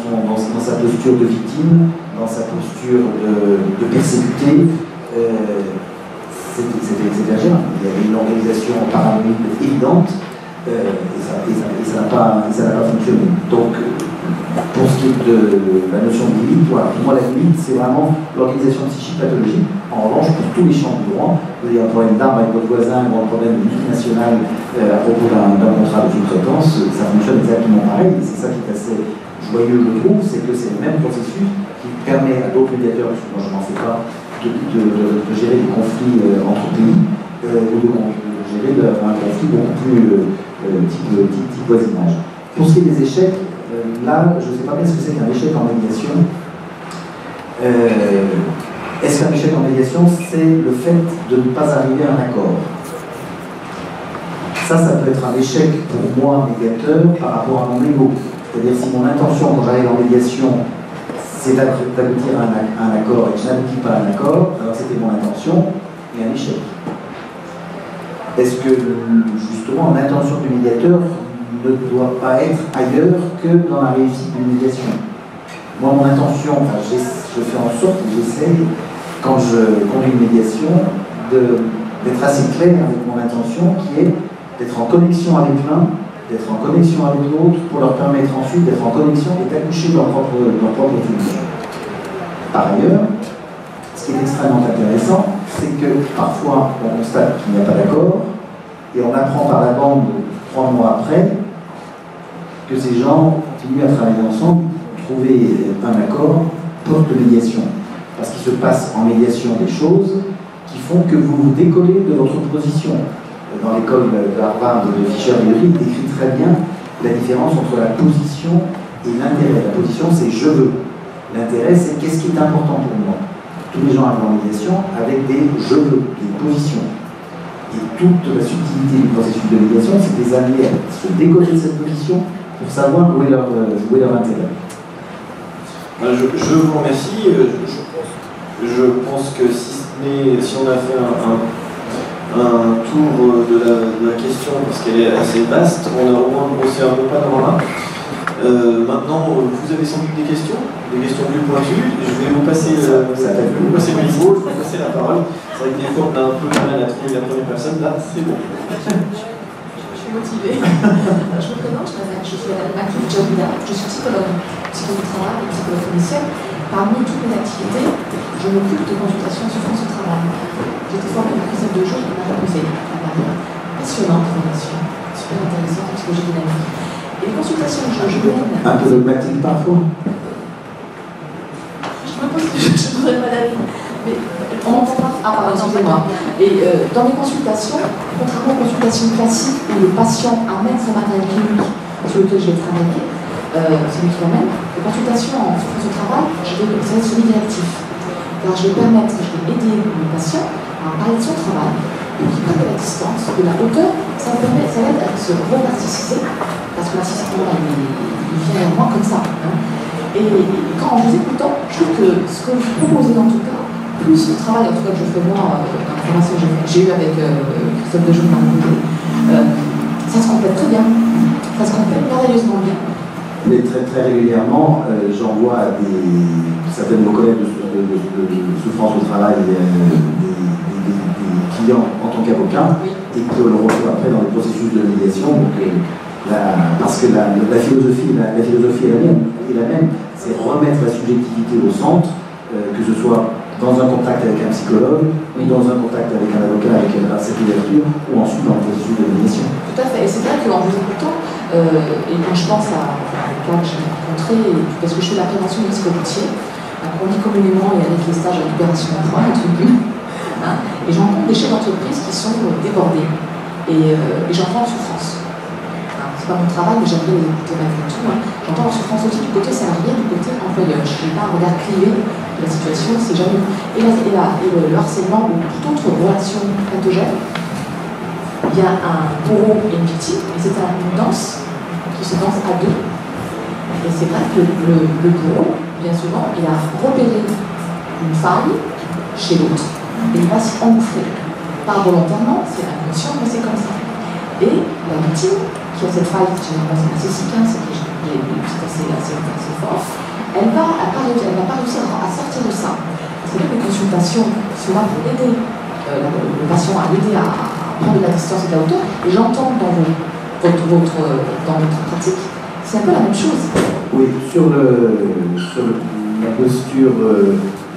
sa posture de victime, dans sa posture de persécuté, c'était ingérable. Il y avait une organisation paranoïde évidente. Et ça n'a pas fonctionné. Donc, pour ce qui est de la notion de limite, voilà, pour moi la limite c'est vraiment l'organisation psychique pathologique. En revanche, pour tous les champs du droit, vous avez un problème d'armes avec votre voisin ou un problème de multinationale à propos d'un contrat de sous-traitance, ça fonctionne exactement pareil. Et c'est ça qui est assez joyeux, je trouve, c'est que c'est le même processus qui permet à d'autres médiateurs, parce que moi je n'en fais pas, de gérer des conflits entre pays. ou de gérer un conflit beaucoup plus type voisinage. Pour ce qui est des échecs, là, je ne sais pas bien ce que c'est qu'un échec en médiation. Est-ce qu'un échec en médiation, c'est le fait de ne pas arriver à un accord? Ça peut être un échec pour moi, médiateur, par rapport à mon ego. C'est-à-dire si mon intention quand j'arrive en médiation, c'est d'aboutir à un accord et que je n'aboutis pas à un accord, alors c'était mon intention et un échec. Est-ce que justement l'intention du médiateur ne doit pas être ailleurs que dans la réussite d'une médiation? Moi, mon intention, je fais en sorte que j'essaye, quand je conduis une médiation, d'être assez clair avec mon intention qui est d'être en connexion avec l'un, d'être en connexion avec l'autre, pour leur permettre ensuite d'être en connexion et d'accoucher de leur propre évolution. Par ailleurs, ce qui est extrêmement intéressant, c'est que parfois on constate qu'il n'y a pas d'accord, et on apprend par la bande 3 mois après que ces gens continuent à travailler ensemble pour trouver un accord post-médiation. Parce qu'il se passe en médiation des choses qui font que vous vous décollez de votre position. Dans l'école de Harvard de Fisher-Murray, il décrit très bien la différence entre la position et l'intérêt. La position, c'est je veux. L'intérêt, c'est qu'est-ce qui est important pour moi. Tous les gens arrivent en médiation avec des je veux, des positions. Et toute la subtilité du processus de médiation, c'est de les amener à se décoller de cette position pour savoir où est leur intérêt. Je vous remercie. Je pense que si on a fait un tour de la question, parce qu'elle est assez vaste, on a au moins brossé un bon panorama. Maintenant, vous avez sans doute des questions plus pointues. Je vais vous passer le micro, je vais vous passer la parole. C'est vrai que des fois, on a un peu de mal à trouver la première personne. Là, c'est bon. Je suis motivée. Je me présente, je suis Madame Makhlouf Djaouida, je suis psychologue du travail et psychologue clinicienne. Parmi toutes mes activités, je m'occupe de consultation en souffrance au travail. J'ai été formée par Christophe de Jour, qui m'a proposé à Paris. Passionnante formation, super intéressante en psychologie dynamique. Et les consultations que je mène. Un peu dogmatique parfois. Je me pose que je voudrais pas d'avis. Mais on m'entend pas. Ah, pardon, excusez-moi. Et dans les consultations, contrairement aux consultations classiques où le patient amène son matériel clinique sur lequel je vais travailler, c'est lui qui l'amène. Les consultations en souffrance au travail, ça va être semi-directif. Alors je vais permettre, je vais aider le patient à parler de son travail, pour qu'il prenne de la distance, de la hauteur, ça l'aide à se re-narcissiser, parce que narcissisme, il vient vers moi comme ça. Hein. Et quand en vous écoutant, je trouve que ce que vous proposez en tout cas, plus le travail en tout cas que je fais moi, dans la formation que j'ai eu avec Christophe de Joux, ça se complète très bien, ça se complète merveilleusement bien. Mais très régulièrement, j'envoie certaines de vos collègues de souffrance au travail, des clients en tant qu'avocat, et que l'on retrouve après dans le processus de médiation. Donc, parce que la philosophie est la même, c'est remettre la subjectivité au centre, que ce soit dans un contact avec un psychologue, ou dans un contact avec un avocat avec cette ouverture, ou ensuite dans le processus de médiation. Tout à fait, et c'est vrai qu'en vous écoutant, et quand je pense à un cas que j'ai rencontré, parce que je fais la prévention des psychologies, on dit communément et avec les stages à libération d'emploi, un truc, hein, et je rencontre des chefs d'entreprise qui sont débordés, et j'entends en souffrance. C'est pas mon travail, mais j'aimerais les écouter malgré tout. Hein. J'entends en souffrance aussi du côté salarié, du côté employeur. Je n'ai pas un regard clivé de la situation, c'est jamais. Et le harcèlement ou toute autre relation pathogène, il y a un bourreau et une victime, et c'est une danse qui se danse à deux. Et c'est vrai que le bourreau, bien souvent, il a repéré une faille chez l'autre, et il va s'y engouffrer. Pas volontairement, c'est inconscient, mais c'est comme ça. Et la victime, qui a cette faille, généralement c'est narcissique, c'est assez fort, elle va pas réussir à sortir de ça. C'est vrai que les consultations sont là pour aider le patient à l'aider à prendre de la distance et de la hauteur, et j'entends dans votre pratique, c'est un peu la même chose. Oui, sur la posture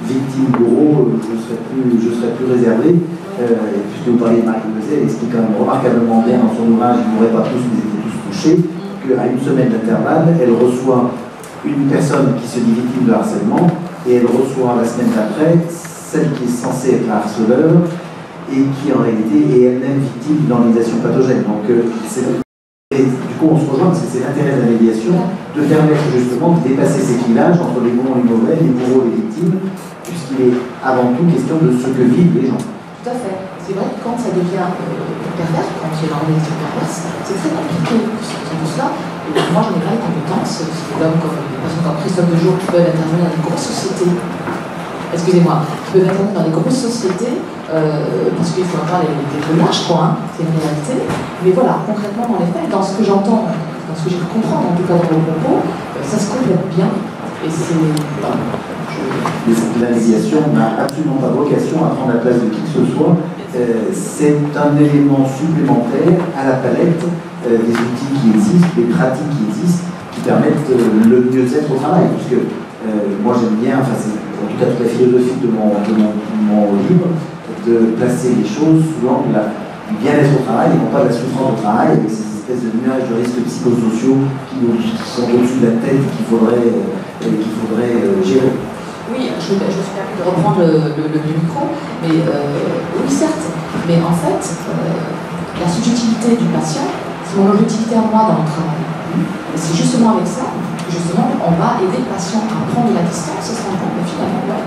victime-bourreau, je serais plus réservé. Puisque vous parlez de Marie-Josée, elle explique quand même remarquablement bien dans son ouvrage, ils n'auraient pas tous, ils étaient tous touchés, qu'à une semaine d'intervalle, elle reçoit une personne qui se dit victime de harcèlement, et elle reçoit la semaine d'après celle qui est censée être la harceleur, et qui en réalité est elle-même victime d'une organisation pathogène. Donc et du coup on se rejoint parce que c'est l'intérêt de la médiation de permettre justement de dépasser ces clivages entre les bons et les mauvais, les bourreaux et les victimes, puisqu'il est avant tout question de ce que vivent les gens. Tout à fait. C'est vrai que quand ça devient pervers, quand il y a une organisation perverse, c'est très compliqué pour tout cela. Et moi, j'en ai pas les compétences. C'est des hommes comme des personnes comme Christophe Dejour qui peuvent intervenir dans des grosses sociétés. Excusez-moi, qui peuvent intervenir dans des grosses sociétés parce qu'il faut avoir les lâches, je crois, hein, c'est une réalité. Mais voilà, concrètement, dans les faits, dans ce que j'entends, dans ce que j'ai pu comprendre, en tout cas dans vos propos, ça se complète bien. Et c'est. La médiation n'a absolument pas vocation à prendre la place de qui que ce soit. C'est un élément supplémentaire à la palette des outils qui existent, des pratiques qui existent, qui permettent le mieux-être au travail. Puisque moi j'aime bien, enfin c'est en tout cas toute la philosophie de mon livre, de placer les choses sous l'angle du bien-être au travail et non pas de la souffrance au travail, avec ces espèces de nuages de risques psychosociaux qui sont au-dessus de la tête et qu'il faudrait gérer. Oui, je suis permis de reprendre le micro, mais oui, certes, mais en fait, la subjectivité du patient, c'est mon objectivité à moi dans mon travail. Et c'est justement avec ça, justement, on va aider le patient à prendre de la distance, et se rendre compte, mais finalement, ouais,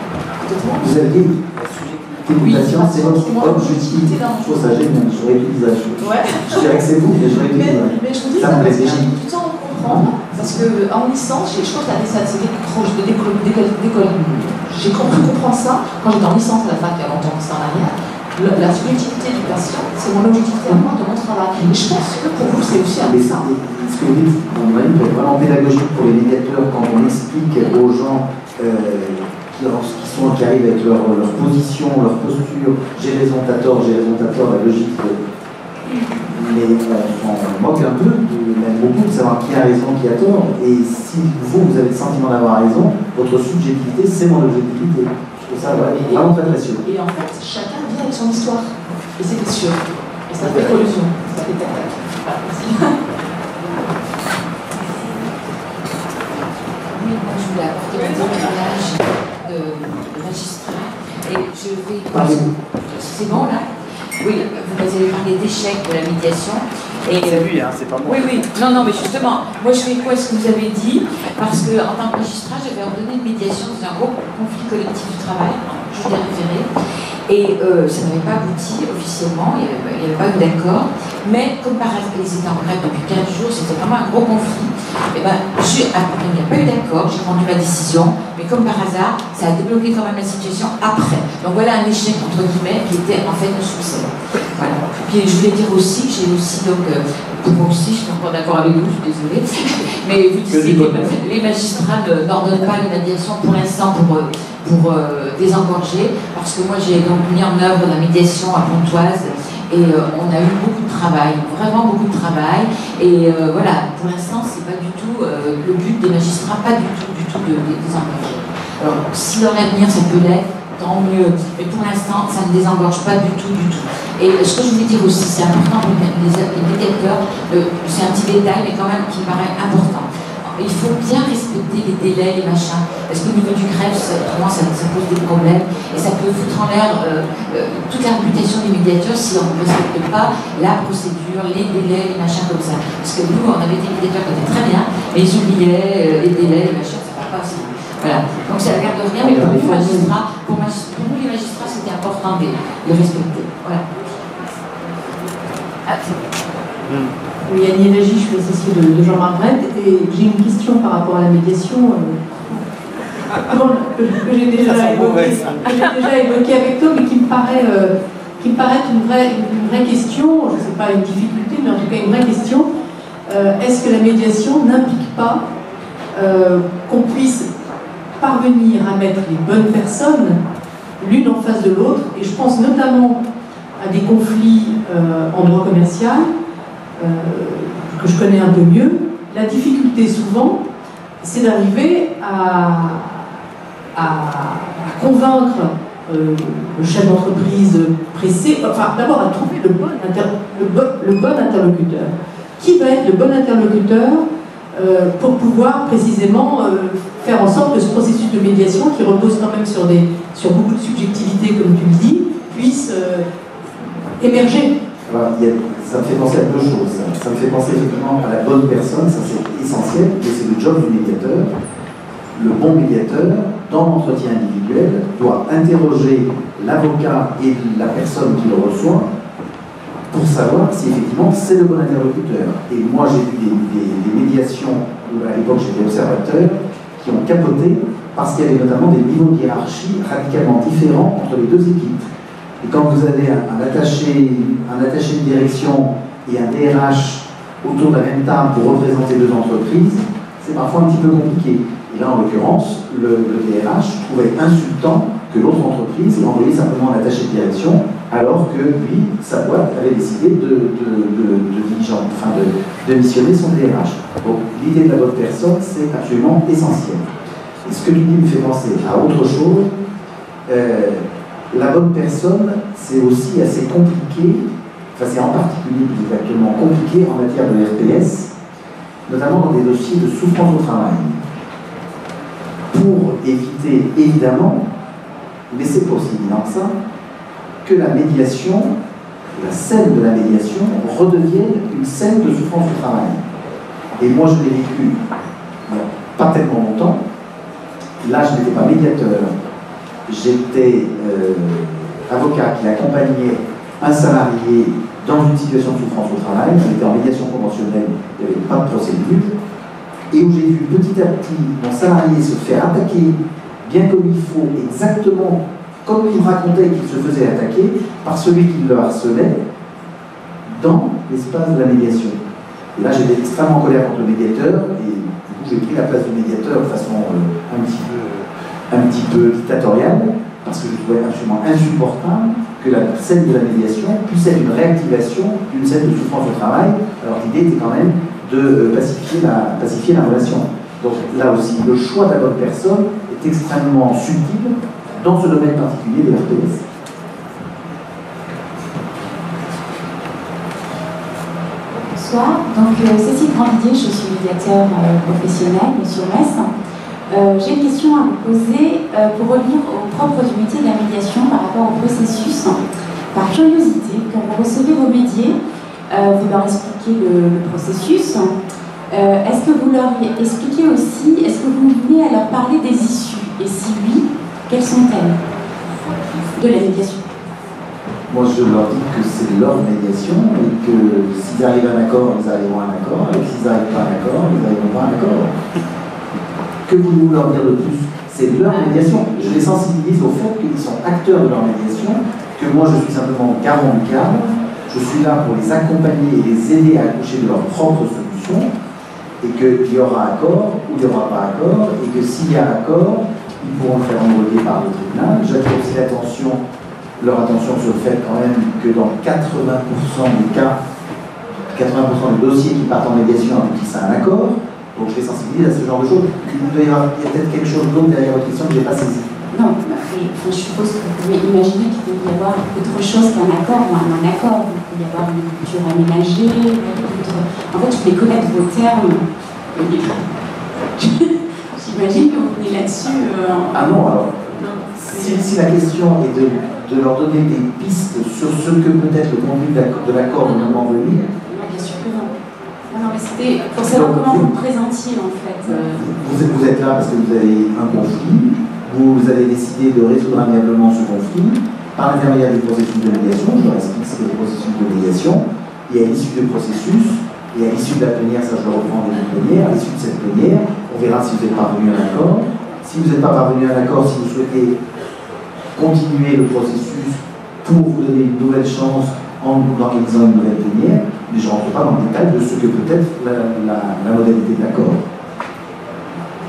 peut-être. Vous avez dit, la subjectivité du patient, c'est votre objectivité. Je trouve ça génial, je réutilise la chose. Ouais. Je dirais que c'est vous, mais je réutilise la chose. Mais je vous dis ça parce que j'ai mis du temps à comprendre, parce qu'en licence, je crois que c'est j'ai compris comprendre ça quand j'étais en licence à la fac il y a longtemps, c'est en arrière. La subjectivité du patient, c'est mon objectivité à moi de mon travail. Et je pense que pour vous, c'est aussi un peu ça. Ce que vous dites, on va être vraiment pédagogique pour les médiateurs quand on explique aux gens qui arrivent avec leur position, leur posture, j'ai raison, t'as tort, la logique. Mais on moque un peu, même beaucoup, de savoir qui a raison, qui a tort. Et si vous avez le sentiment d'avoir raison, votre subjectivité, c'est mon objectivité. Je trouve ça vraiment très précieux. Et en fait, chacun vient avec son histoire. Et c'est précieux. Et ça fait collusion. Ça fait tac-tac. Oui, moi je voulais apporter mon témoignage de magistrat. Et je vais. C'est bon là? Oui, vous avez parlé d'échec de la médiation. C'est lui, hein, c'est pas moi. Oui, oui. Non, mais justement, moi je fais quoi ce que vous avez dit? Parce qu'en tant que magistrat, j'avais ordonné une médiation dans un gros conflit collectif du travail, je l'ai référé. Et ça n'avait pas abouti officiellement, il n'y avait pas eu d'accord. Mais comme par hasard, ils étaient en grève depuis 15 jours, c'était vraiment un gros conflit. Et ben, il n'y a pas eu d'accord, j'ai rendu ma décision, mais comme par hasard, ça a débloqué quand même la situation après. Donc voilà un échec, entre guillemets, qui était en fait un succès. Voilà. Puis je voulais dire aussi que j'ai aussi, donc, moi aussi, je suis encore d'accord avec vous, je suis désolée, mais vous disiez que les magistrats n'ordonnent pas les médiations pour l'instant pour désengorger, parce que moi j'ai donc mis en œuvre la médiation à Pontoise et on a eu beaucoup de travail, vraiment beaucoup de travail, et voilà, pour l'instant c'est pas du tout le but des magistrats, pas du tout de désengorger. Alors si dans l'avenir ça peut l'être, tant mieux, mais pour l'instant ça ne désengorge pas du tout. Et ce que je voulais dire aussi, c'est important pour les médiateurs, c'est un petit détail mais quand même qui me paraît important. Il faut bien respecter les délais, les machins, parce qu'au niveau du greffe, autrement ça pose des problèmes et ça peut foutre en l'air toute la réputation des médiateurs si on ne respecte pas la procédure, les délais, les machins comme ça. Parce que nous, on avait des médiateurs qui étaient très bien, mais ils oubliaient les délais, les machins, ça ne va pas aussi. Voilà. Donc ça ne regarde rien, mais pour nous, les magistrats, c'était important de les respecter. Voilà. Oui, Annie Régie, je suis associée de Jean-Marc Brett et j'ai une question par rapport à la médiation que j'ai déjà évoquée avec toi, mais qui me paraît une vraie question, je ne sais pas une difficulté, mais en tout cas une vraie question. Est-ce que la médiation n'implique pas qu'on puisse parvenir à mettre les bonnes personnes l'une en face de l'autre? Et je pense notamment à des conflits en droit commercial, que je connais un peu mieux. La difficulté souvent, c'est d'arriver à convaincre le chef d'entreprise pressé, enfin d'abord à trouver le bon interlocuteur. Qui va être le bon interlocuteur pour pouvoir précisément faire en sorte que ce processus de médiation, qui repose quand même sur beaucoup de subjectivité, comme tu le dis, puisse émerger. Alors, ça me fait penser à deux choses. Ça me fait penser effectivement à la bonne personne, ça c'est essentiel, et c'est le job du médiateur. Le bon médiateur, dans l'entretien individuel, doit interroger l'avocat et la personne qui le reçoit pour savoir si effectivement c'est le bon interlocuteur. Et moi j'ai vu des médiations, où à l'époque j'étais observateur, qui ont capoté parce qu'il y avait notamment des niveaux de hiérarchie radicalement différents entre les deux équipes. Et quand vous avez un attaché de direction et un DRH autour de la même table pour représenter deux entreprises, c'est parfois un petit peu compliqué. Et là, en l'occurrence, le DRH trouvait insultant que l'autre entreprise ait envoyé simplement un attaché de direction, alors que lui, sa boîte, avait décidé de missionner son DRH. Donc, l'idée de la bonne personne, c'est absolument essentiel. Et ce que l'idée me fait penser à autre chose, la bonne personne, c'est aussi assez compliqué, enfin c'est en particulier plus exactement compliqué en matière de RPS, notamment dans des dossiers de souffrance au travail. Pour éviter, évidemment, mais c'est possible dans ça, que la médiation, la scène de la médiation, redevienne une scène de souffrance au travail. Et moi, je l'ai vécu il n'y a pas tellement longtemps. Là, je n'étais pas médiateur. J'étais avocat qui accompagnait un salarié dans une situation de souffrance au travail. On était en médiation conventionnelle, il n'y avait pas de procédure. Et où j'ai vu petit à petit mon salarié se faire attaquer, bien comme il faut, exactement comme il me racontait qu'il se faisait attaquer par celui qui le harcelait dans l'espace de la médiation. Et là, j'étais extrêmement en colère contre le médiateur, et du coup, j'ai pris la place du médiateur de façon un petit peu dictatoriale, parce que je trouvais absolument insupportable que la scène de la médiation puisse être une réactivation d'une scène de souffrance au travail. Alors l'idée était quand même de pacifier la relation. Donc là aussi, le choix de la bonne personne est extrêmement subtil dans ce domaine particulier de l'RPS. Bonsoir, donc Cécile Grandidier, je suis médiateur professionnel sur Metz. J'ai une question à vous poser pour revenir au propre du métier de la médiation par rapport au processus. Par curiosité, quand vous recevez vos médiés, vous leur expliquez le processus. Est-ce que vous leur expliquez aussi, est-ce que vous venez à leur parler des issues? Et si oui, quelles sont-elles de la médiation? Moi, je leur dis que c'est leur médiation et que s'ils arrivent à un accord, ils arriveront à un accord, et s'ils n'arrivent pas à un accord, ils n'arriveront pas à un accord. Que voulez-vous leur dire de plus? C'est leur médiation. Je les sensibilise au fait qu'ils sont acteurs de leur médiation, que moi je suis simplement garant du cadre, je suis là pour les accompagner et les aider à accoucher de leurs propres solutions, et qu'il y aura accord ou il n'y aura pas accord, et que s'il y a accord, ils pourront le faire homologuer par le tribunal. J'attire aussi leur attention sur le fait quand même que dans 80% des cas, 80% des dossiers qui partent en médiation aboutissent à un accord. Donc je les sensibilise à ce genre de choses. Il y a peut-être quelque chose d'autre derrière votre question que je n'ai pas saisi. Non, je suppose que vous pouvez imaginer qu'il peut y avoir autre chose qu'un accord ou un non-accord. Il peut y avoir une culture aménagée. En fait, je voulais connaître vos termes. J'imagine que vous venez là-dessus. Ah non, alors, si la question est de leur donner des pistes sur ce que peut être le contenu de l'accord au moment venu. Non, bien sûr que non. Non, mais c'était pour savoir comment vous présentiez en fait. Vous êtes là parce que vous avez un conflit, vous avez décidé de résoudre amiablement ce conflit par l'intermédiaire du processus de médiation. Je leur explique ce qu'est le processus de médiation, et à l'issue du processus, et à l'issue de la plénière, ça je le reprends des plénières, à l'issue de cette plénière, on verra si vous êtes parvenu à un accord. Si vous n'êtes pas parvenu à un accord, si vous souhaitez continuer le processus pour vous donner une nouvelle chance en organisant une nouvelle plénière, mais je ne rentre pas dans le détail de ce que peut être la modalité de l'accord.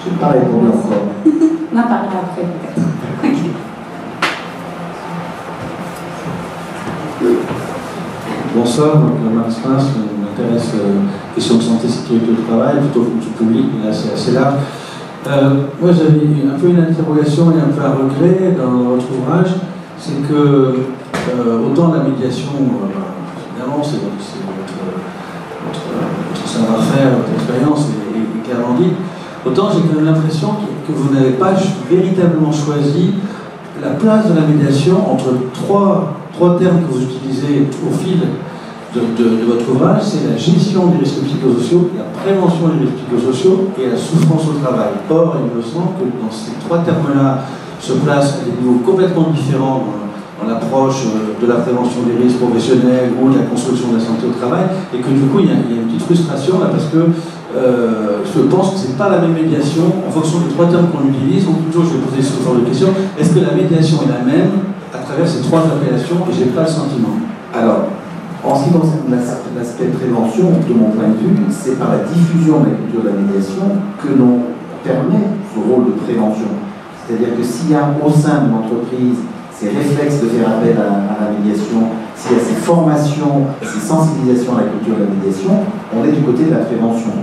Je n'ai pas répondu encore. On en parlera après peut-être. Okay. Bonsoir, donc Max Prince, m'intéresse question de santé, sécurité au travail, plutôt fonction publique, mais là c'est assez large. Moi j'avais un peu une interrogation et un peu un regret dans votre ouvrage, c'est que autant la médiation, évidemment c'est votre savoir-faire, votre expérience est clairement dit, autant j'ai quand même l'impression que vous n'avez pas véritablement choisi la place de la médiation entre trois trois termes que vous utilisez au fil de votre ouvrage, c'est la gestion des risques psychosociaux, la prévention des risques psychosociaux et la souffrance au travail. Or, il me semble que dans ces trois termes-là se placent à des niveaux complètement différents dans l'approche de la prévention des risques professionnels ou de la construction de la santé au travail, et que du coup, il y a une petite frustration là, parce que je pense que ce n'est pas la même médiation en fonction des trois termes qu'on utilise. Donc, toujours, je vais poser ce genre de question. Est-ce que la médiation est la même à travers ces trois appellations? Et je n'ai pas le sentiment. Alors, en ce qui concerne l'aspect prévention, de mon point de vue, c'est par la diffusion de la culture de la médiation que l'on permet ce rôle de prévention. C'est-à-dire que s'il y a au sein de l'entreprise ces réflexes de faire appel à la médiation, s'il y a ces formations, ces sensibilisations à la culture de la médiation, on est du côté de la prévention.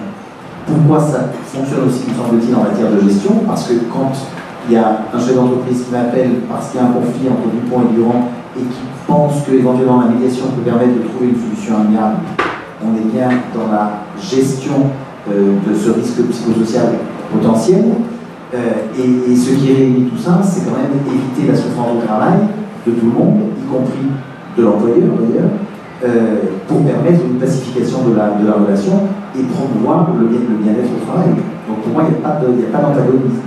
Pourquoi ça fonctionne aussi, me semble-t-il, en matière de gestion? Parce que quand il y a un chef d'entreprise qui m'appelle parce qu'il y a un conflit entre Dupont et Durand et qui pense qu'éventuellement la médiation peut permettre de trouver une solution amiable, on est bien dans la gestion de ce risque psychosocial potentiel. Et ce qui réunit tout ça, c'est quand même éviter la souffrance au travail de tout le monde, y compris de l'employeur d'ailleurs, pour permettre une pacification de la relation et promouvoir le bien-être au travail. Donc pour moi, il n'y a pas d'antagonisme.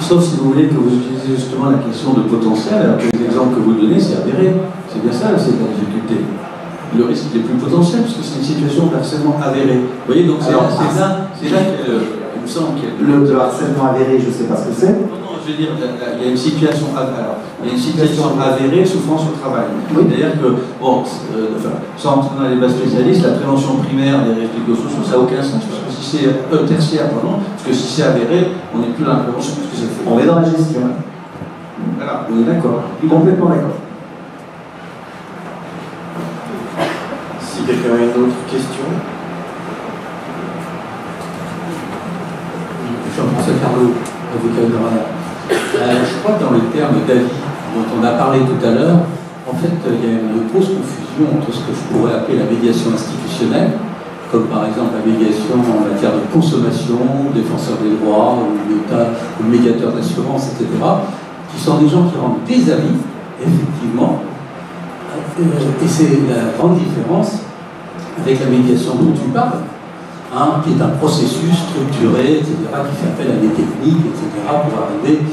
Sauf si vous voulez que vous utilisez justement la question de potentiel, alors que les exemples que vous donnez, c'est avéré. C'est bien ça, c'est la difficulté. Le risque est plus potentiel, parce que c'est une situation de harcèlement avéré. Vous voyez, donc c'est là qu'il me semble qu'il y a... Le harcèlement avéré, je ne sais pas ce que c'est. Non, je veux dire, il y a une situation avérée, souffrance au travail. Oui. C'est-à-dire que, bon, sans entrer dans les débats spécialistes, la prévention primaire des risques psychosociaux, ça n'a aucun sens, parce que si c'est tertiaire, pardon, parce que si c'est avéré, on n'est plus dans la prévention, parce que ça fait. On est dans la gestion. Voilà, on est d'accord. Complètement d'accord. Si quelqu'un a une autre question. Jean-François Carlo, avocat de droit. Je crois que dans le terme d'avis dont on a parlé tout à l'heure, en fait, il y a une grosse confusion entre ce que je pourrais appeler la médiation institutionnelle, comme par exemple la médiation en matière de consommation, défenseur des droits, ou l'État, ou le médiateur d'assurance, etc., qui sont des gens qui rendent des avis, effectivement, et c'est la grande différence avec la médiation dont tu parles, qui est un processus structuré, etc., qui fait appel à des techniques, etc., pour arriver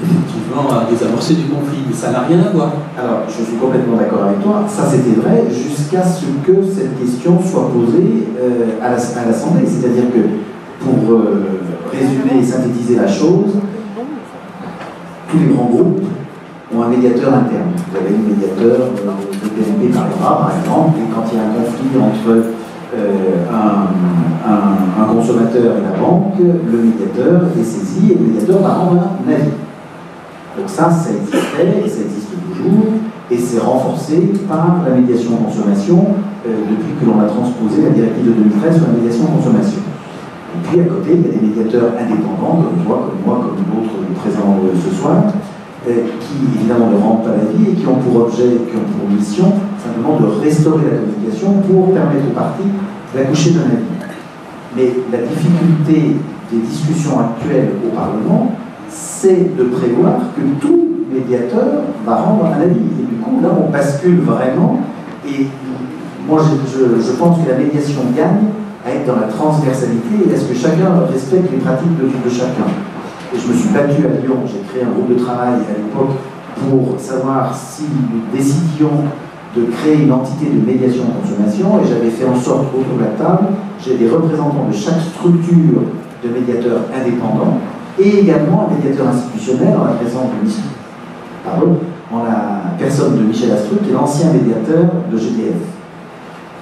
effectivement à désamorcer du conflit. Mais ça n'a rien à voir. Alors, je suis complètement d'accord avec toi. Ça, c'était vrai jusqu'à ce que cette question soit posée à l'Assemblée. C'est-à-dire que, pour résumer et synthétiser la chose, tous les grands groupes ont un médiateur interne. Vous avez un médiateur de BNP Paribas, par exemple, et quand il y a un conflit entre un consommateur et la banque, le médiateur est saisi et le médiateur va rendre un avis. Donc ça existait et ça existe toujours, et c'est renforcé par la médiation en consommation depuis que l'on a transposé la directive de 2013 sur la médiation en consommation. Et puis à côté, il y a des médiateurs indépendants, comme toi, comme moi, comme d'autres présents ce soir, qui évidemment ne rendent pas l'avis et qui ont pour objet, qui ont pour mission simplement de restaurer la communication pour permettre aux parties d'accoucher d'un avis. Mais la difficulté des discussions actuelles au Parlement, c'est de prévoir que tout médiateur va rendre un avis. Et du coup, là, on bascule vraiment. Et moi, je pense que la médiation gagne à être dans la transversalité et à ce que chacun respecte les pratiques de chacun. Et je me suis battu à Lyon, j'ai créé un groupe de travail à l'époque pour savoir si nous décidions de créer une entité de médiation en consommation, et j'avais fait en sorte autour de la table, j'ai des représentants de chaque structure de médiateurs indépendants et également un médiateur institutionnel en la présence de en la personne de Michel Astruc, qui est l'ancien médiateur de GDF.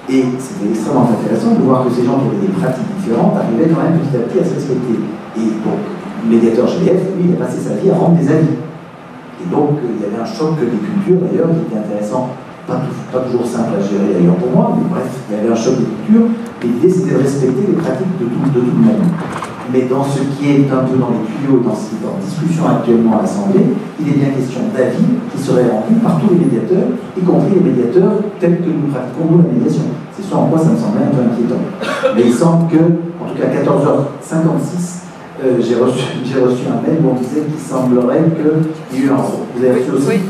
Et c'était extrêmement intéressant de voir que ces gens qui avaient des pratiques différentes arrivaient quand même petit à petit à se respecter. Et donc, le médiateur GDF, lui, il a passé sa vie à rendre des avis. Et donc, il y avait un choc des cultures, d'ailleurs, qui était intéressant, pas toujours simple à gérer d'ailleurs pour moi, mais bref, il y avait un choc des cultures, et l'idée c'était de respecter les pratiques de tout le monde. Mais dans ce qui est un peu dans les tuyaux, dans ce qui est en discussion actuellement à l'Assemblée, il est bien question d'avis qui seraient rendus par tous les médiateurs, y compris les médiateurs tels que nous pratiquons nous la médiation. C'est ça en quoi ça me semblait un peu inquiétant. Mais il semble que, en tout cas à 14h56, j'ai reçu un mail où on disait qu'il semblerait qu'il y a eu vous avez reçu aussi,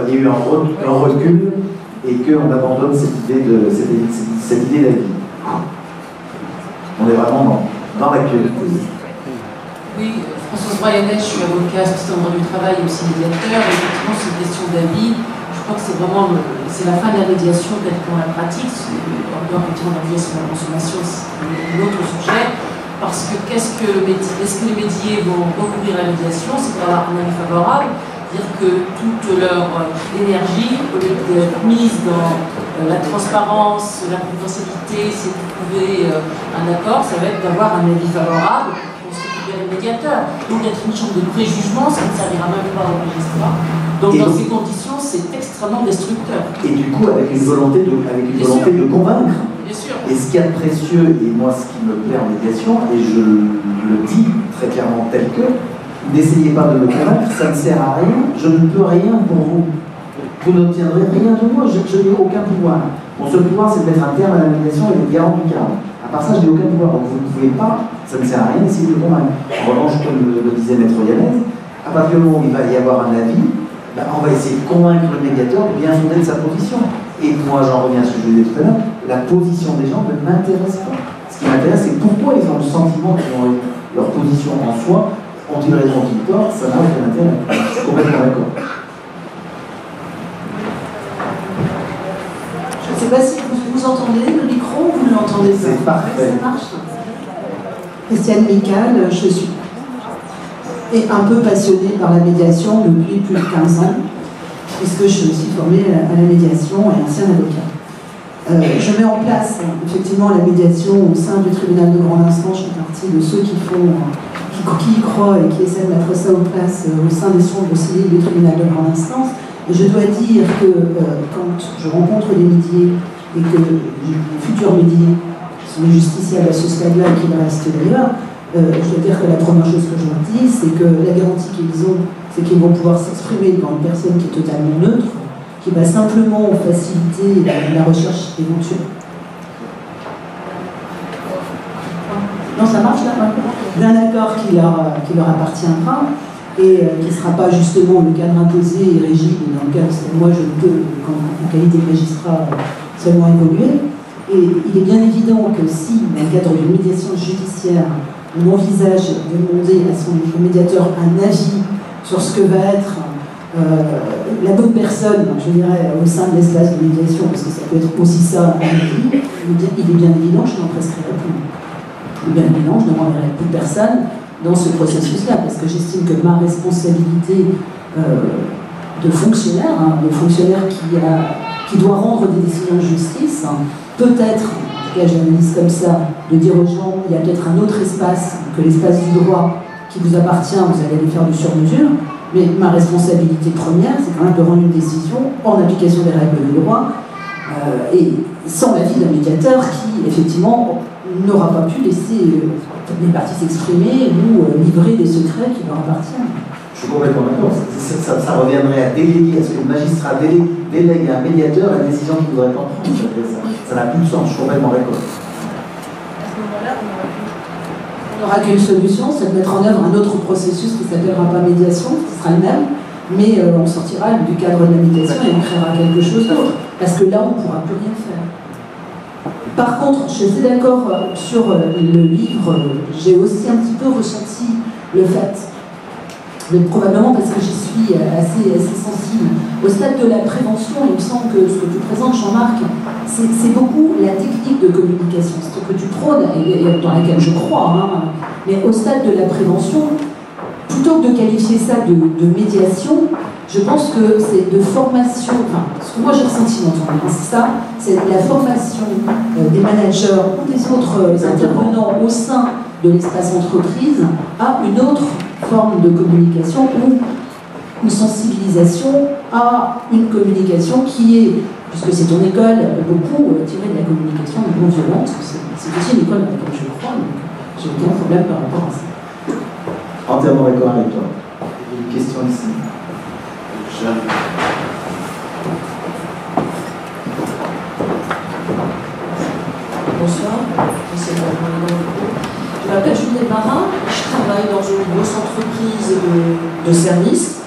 il y a eu un recul et qu'on abandonne cette idée d'avis. On est vraiment dans l'actualité. Oui, Françoise Braillannet, je suis avocat, spécialiste en droit du travail et aussi médiateur. Et effectivement, c'est une question d'avis. Je crois que c'est vraiment la fin de la médiation telle qu'on la pratique. Encore effectivement, la médiation de la consommation, c'est un autre sujet. Parce que est-ce que les médiés vont recourir à la médiation? C'est pour avoir un avis favorable. C'est-à-dire que toute leur énergie, au lieu d'être mise dans la transparence, la confidentialité, c'est de trouver un accord, ça va être d'avoir un avis favorable pour s'occuper des médiateurs. Donc être une chambre de préjugement, ça ne servira même pas au magistrat. Donc dans ces conditions, c'est extrêmement destructeur. Et du coup, avec une volonté de convaincre. Bien sûr. Et ce qu'il y a de précieux, et moi ce qui me plaît en médiation, et je le dis très clairement tel que, n'essayez pas de me convaincre, ça ne sert à rien, je ne peux rien pour vous. Vous n'obtiendrez rien de moi, je n'ai aucun pouvoir. Mon seul pouvoir, c'est de mettre un terme à la médiation et d'être garant du cadre. À part ça, je n'ai aucun pouvoir. Donc vous ne pouvez pas, ça ne sert à rien d'essayer de me convaincre. En revanche, comme le disait Maître Yanez, à partir du moment où il va y avoir un avis, ben, on va essayer de convaincre le médiateur de bien fonder de sa position. Et moi, j'en reviens à ce que je vous disais tout à l'heure, la position des gens ne m'intéresse pas. Ce qui m'intéresse, c'est pourquoi ils ont le sentiment qu'ils ont leur position en soi. Ont-ils raison, ont-ils tort? Ça n'a aucun intérêt. Je suis complètement d'accord. Je ne sais pas si vous entendez le micro ou vous ne l'entendez pas. C'est parfait. Ça marche. Christiane Mical, je suis un peu passionnée par la médiation depuis plus de 15 ans, puisque je me suis formée à la médiation et ancien avocat. Je mets en place effectivement la médiation au sein du tribunal de grande instance. Je fais partie de ceux qui y croient et qui essaient de mettre ça en place au sein des chambres civiles du tribunal de grande instance. Et je dois dire que quand je rencontre des médiés et que les futurs médiés qui sont les justiciables à ce stade-là et qui le restent d'ailleurs, je dois dire que la première chose que je leur dis, c'est que la garantie qu'ils ont, c'est qu'ils vont pouvoir s'exprimer devant une personne qui est totalement neutre, qui va simplement faciliter la recherche éventuelle. Non, ça marche là, d'un accord qui leur appartiendra et qui ne sera pas justement le cadre imposé et rigide dans lequel moi je ne peux, en qualité de magistrat, seulement évoluer. Et il est bien évident que si, dans le cadre d'une médiation judiciaire, on envisage de demander à son médiateur un avis sur ce que va être la bonne personne, je dirais, au sein de l'espace de médiation, parce que ça peut être aussi ça, il est bien évident que je n'en prescrirai plus. Il est bien évident que je ne renverrai plus personne dans ce processus-là, parce que j'estime que ma responsabilité de fonctionnaire, le fonctionnaire qui doit rendre des décisions de justice, peut-être, en tout cas je l'analyse comme ça, de dire aux gens, il y a peut-être un autre espace que l'espace du droit qui vous appartient, vous allez aller faire du sur-mesure, mais ma responsabilité première, c'est quand même de rendre une décision en application des règles du droit, et sans l'avis d'un médiateur qui, effectivement, n'aura pas pu laisser les parties s'exprimer ou livrer des secrets qui leur appartiennent. Je suis complètement d'accord. Ça reviendrait à déléguer, à ce que le magistrat délègue à un médiateur la décision qu'il ne voudrait pas prendre. Ça n'a plus de sens, je suis complètement d'accord. On n'aura qu'une solution, c'est de mettre en œuvre un autre processus qui ne s'appellera pas médiation, qui sera le même, mais on sortira du cadre de la médiation et on créera quelque chose d'autre. Parce que là, on ne pourra plus rien faire. Par contre, je suis d'accord sur le livre, j'ai aussi un petit peu ressenti le fait, mais probablement parce que j'y suis assez sensible, au stade de la prévention, il me semble que ce que tu présentes, Jean-Marc, c'est beaucoup la technique de communication, c'est ce que tu prônes, et dans laquelle je crois, mais au stade de la prévention, plutôt que de qualifier ça de médiation, je pense que c'est de formation, enfin, ce que moi j'ai ressenti dans ton livre, c'est ça, c'est la formation des managers ou des autres intervenants au sein de l'espace entreprise à une autre forme de communication ou une sensibilisation à une communication qui est, puisque c'est ton école, beaucoup tirée de la communication non violente, c'est aussi une école dans laquelle je crois, donc j'ai aucun problème par rapport à ça. Entièrement d'accord avec toi. Il y a une question ici. Bonsoir, je m'appelle Juliette Marin, je travaille dans une grosse entreprise de services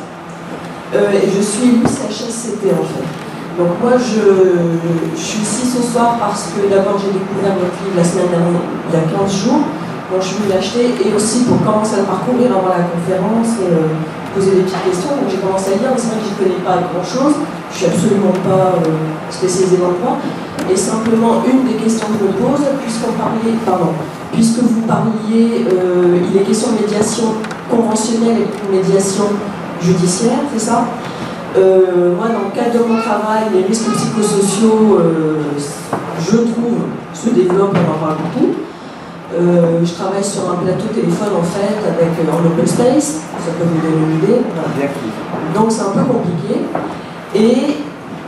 et je suis élue CHSCT en fait. Donc moi je suis ici ce soir parce que d'abord j'ai découvert votre livre la semaine dernière, il y a 15 jours, donc je suis venue l'acheter et aussi pour commencer à le parcourir avant la conférence et poser des petites questions. Donc j'ai commencé à lire, mais c'est vrai que je n'y connais pas grand chose, je suis absolument pas spécialisée dans le droit. Et simplement une des questions que je me pose, puisque vous parliez, il est question de médiation conventionnelle et de médiation judiciaire, c'est ça? Moi, dans le cadre de mon travail, les risques psychosociaux, je trouve, se développent, on en parle beaucoup. Je travaille sur un plateau téléphone en fait, en open space, ça peut vous donner une idée. Voilà. Donc c'est un peu compliqué. Et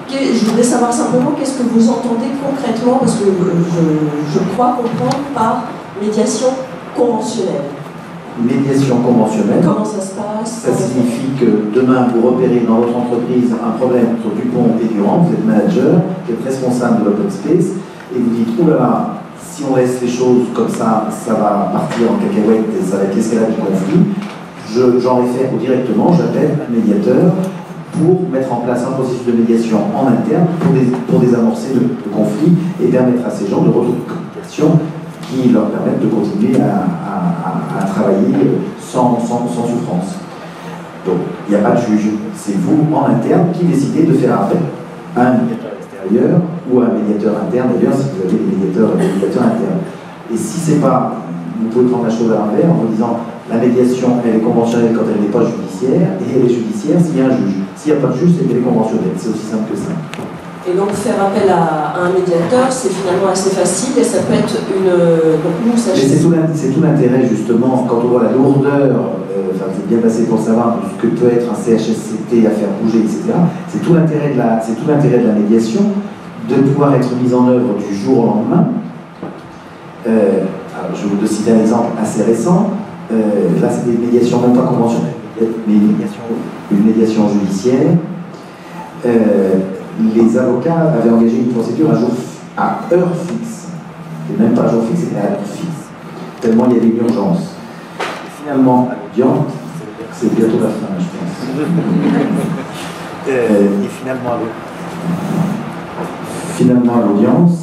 je voudrais savoir simplement qu'est-ce que vous entendez concrètement, parce que je crois comprendre par médiation conventionnelle. Médiation conventionnelle. Comment ça se passe? Ça signifie que demain, vous repérez dans votre entreprise un problème sur Dupont et Durand, vous êtes manager, vous êtes responsable de l'open space, et vous dites, oh là là, si on laisse les choses comme ça, ça va partir en cacahuète et ça va être l'escalade du conflit. J'en réfère directement, j'appelle un médiateur pour mettre en place un processus de médiation en interne pour désamorcer le conflit et permettre à ces gens de retrouver une communication qui leur permettent de continuer à travailler sans souffrance. Donc, il n'y a pas de juge. C'est vous, en interne, qui décidez de faire appel à un médiateur extérieur ou à un médiateur interne, d'ailleurs, si vous avez des médiateurs internes. Et si c'est pas, vous pouvez prendre la chose à l'envers en vous disant la médiation, elle est conventionnelle quand elle n'est pas judiciaire, et elle est judiciaire s'il y a un juge. S'il n'y a pas de juge, c'est qu'elle est conventionnelle. C'est aussi simple que ça. Et donc faire appel à un médiateur, c'est finalement assez facile et ça peut être une... Donc nous, ça... C'est tout l'intérêt justement, quand on voit la lourdeur, vous êtes bien placé pour savoir ce que peut être un CHSCT à faire bouger, etc. C'est tout l'intérêt de la médiation, de pouvoir être mise en œuvre du jour au lendemain. Alors, je vais vous citer un exemple assez récent. Là, c'est des médiations même pas conventionnelles, mais une médiation judiciaire. Les avocats avaient engagé une procédure à heure fixe. Et même pas à jour fixe, c'était à heure fixe. Tellement il y avait une urgence. Et finalement, à l'audience, c'est bientôt la fin, je pense. Et finalement, à l'audience,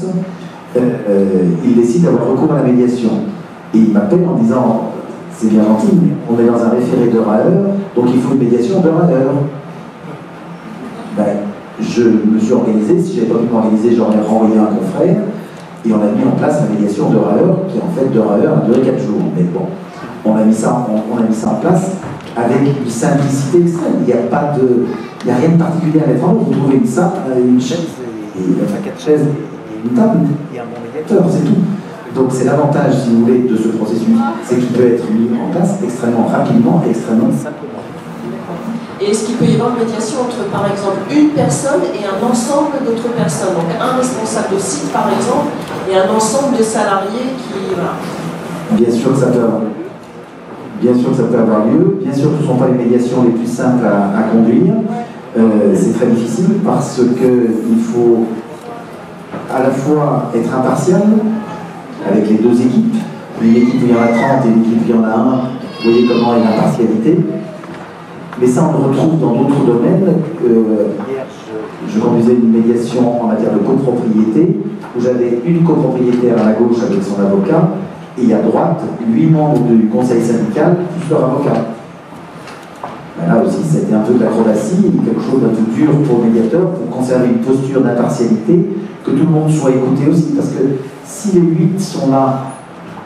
il décide d'avoir recours à la médiation. Et il m'appelle en disant, c'est bien gentil, mais on est dans un référé d'heure à heure, donc il faut une médiation d'heure à heure. Ben, je me suis organisé, si je n'avais pas pu m'organiser, j'aurais renvoyé un confrère, et on a mis en place la médiation d'heure à heure, qui en fait d'heure à heure a duré 4 jours. Mais bon, on a mis ça en place avec une simplicité extrême. Il n'y a rien de particulier à mettre en œuvre. Vous trouvez une chaise, enfin 4 chaises et une table, et un bon médiateur, c'est tout. Donc c'est l'avantage, si vous voulez, de ce processus, c'est qu'il peut être mis en place extrêmement rapidement et extrêmement simplement. Et est-ce qu'il peut y avoir une médiation entre, par exemple, une personne et un ensemble d'autres personnes? Donc un responsable de site, par exemple, et un ensemble de salariés qui... Voilà. Bien sûr que ça peut avoir lieu. Bien sûr que ça peut avoir lieu. Bien sûr que ce ne sont pas les médiations les plus simples à conduire. C'est très difficile parce qu'il faut à la fois être impartial avec les deux équipes. Une équipe où il y en a 30 et une équipe où il y en a 1. Vous voyez comment il y a l'impartialité. Mais ça, on le retrouve dans d'autres domaines. Hier, je conduisais une médiation en matière de copropriété, où j'avais une copropriétaire à la gauche avec son avocat, et à droite, 8 membres du conseil syndical, plus leur avocat. Ben là aussi, c'était un peu de l'acrobatie, quelque chose d'un peu dur pour le médiateur, pour conserver une posture d'impartialité, que tout le monde soit écouté aussi, parce que si les 8 sont là,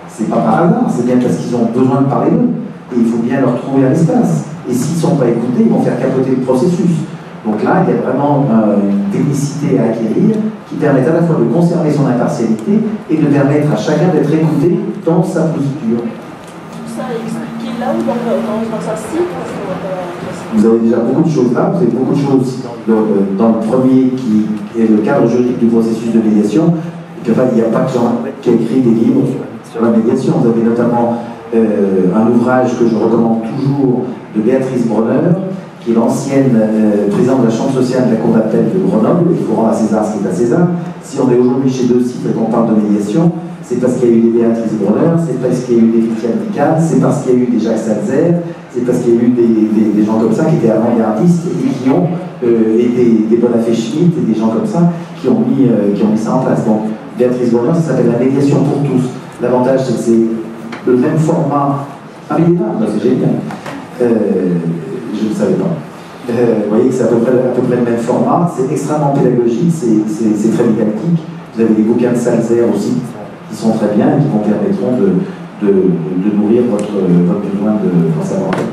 c'est pas par hasard, c'est bien parce qu'ils ont besoin de parler d'eux, et il faut bien leur trouver un espace. Et s'ils ne sont pas écoutés, ils vont faire capoter le processus. Donc là, il y a vraiment une technicité à acquérir qui permet à la fois de conserver son impartialité et de permettre à chacun d'être écouté dans sa posture. Tout ça est expliqué là ou dans un site? Vous avez déjà beaucoup de choses là, vous avez beaucoup de choses dans le premier qui est le cadre juridique du processus de médiation. Il n'y a pas que Jean qui a écrit des livres sur la médiation. Vous avez notamment un ouvrage que je recommande toujours de Béatrice Bronner, qui est l'ancienne présidente de la Chambre sociale de la Cour d'appel de Grenoble, il faut rendre à César ce qui est à César. Si on est aujourd'hui chez Deux Cypres et qu'on parle de médiation, c'est parce qu'il y a eu des Béatrice Brunner, c'est parce qu'il y a eu des Christiane Picard, c'est parce qu'il y a eu des Jacques Salzer, c'est parce qu'il y a eu des gens comme ça qui étaient avant-gardistes et qui ont, et des Bonafé Schmitt et des gens comme ça qui ont mis ça en place. Donc, Béatrice Brunner, ça s'appelle la médiation pour tous. L'avantage, c'est que c'est le même format. Ah, mais il est là, c'est génial. Je ne savais pas. Vous voyez que c'est à peu près le même format. C'est extrêmement pédagogique, c'est très didactique. Vous avez des bouquins de Salzer aussi qui sont très bien et qui vous permettront de nourrir votre besoin d'en savoir plus.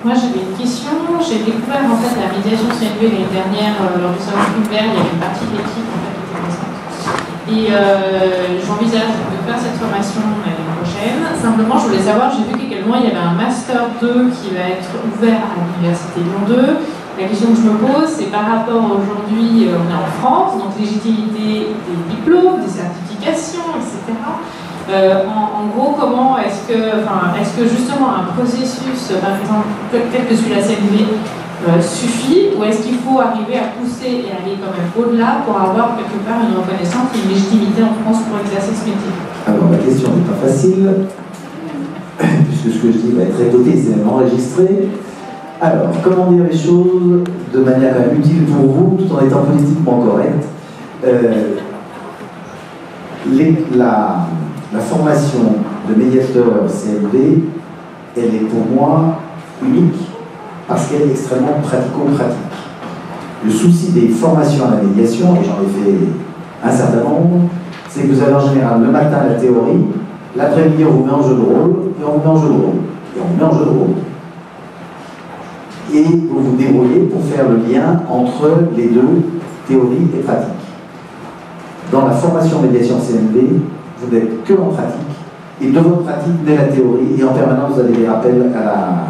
Moi j'avais une question. J'ai découvert en fait la médiation CNV l'année dernière lors du salon Fulbert. Il y avait une partie de l'équipe en fait qui était présente. Et j'envisage de faire cette formation l'année prochaine. Simplement, je voulais savoir, j'ai vu qu'également il y avait un Master 2 qui va être ouvert à l'Université Lyon 2. La question que je me pose, c'est par rapport aujourd'hui, on est en France, donc légitimité des diplômes, des certifications, etc. En gros, comment est-ce que justement un processus, par exemple, peut-être que celui-là CNV, suffit, ou est-ce qu'il faut arriver à pousser et aller quand même au-delà pour avoir quelque part une reconnaissance et une légitimité en France pour exercer ce métier? Alors la question n'est pas facile, puisque ce que je dis va être répété, c'est même enregistré. Alors, comment dire les choses de manière utile pour vous, tout en étant politiquement correct. La formation de médiateur CNV, elle est pour moi unique, parce qu'elle est extrêmement pratico-pratique. Le souci des formations à la médiation, et j'en ai fait un certain nombre, c'est que vous avez en général le matin la théorie, l'après-midi on vous met en jeu de rôle, et on vous met en jeu de rôle, et on vous met en jeu de rôle. Et vous vous débrouillez pour faire le lien entre les deux, théorie et pratique. Dans la formation médiation CNV, vous n'êtes que en pratique, et de votre pratique naît la théorie, et en permanence vous avez des rappels à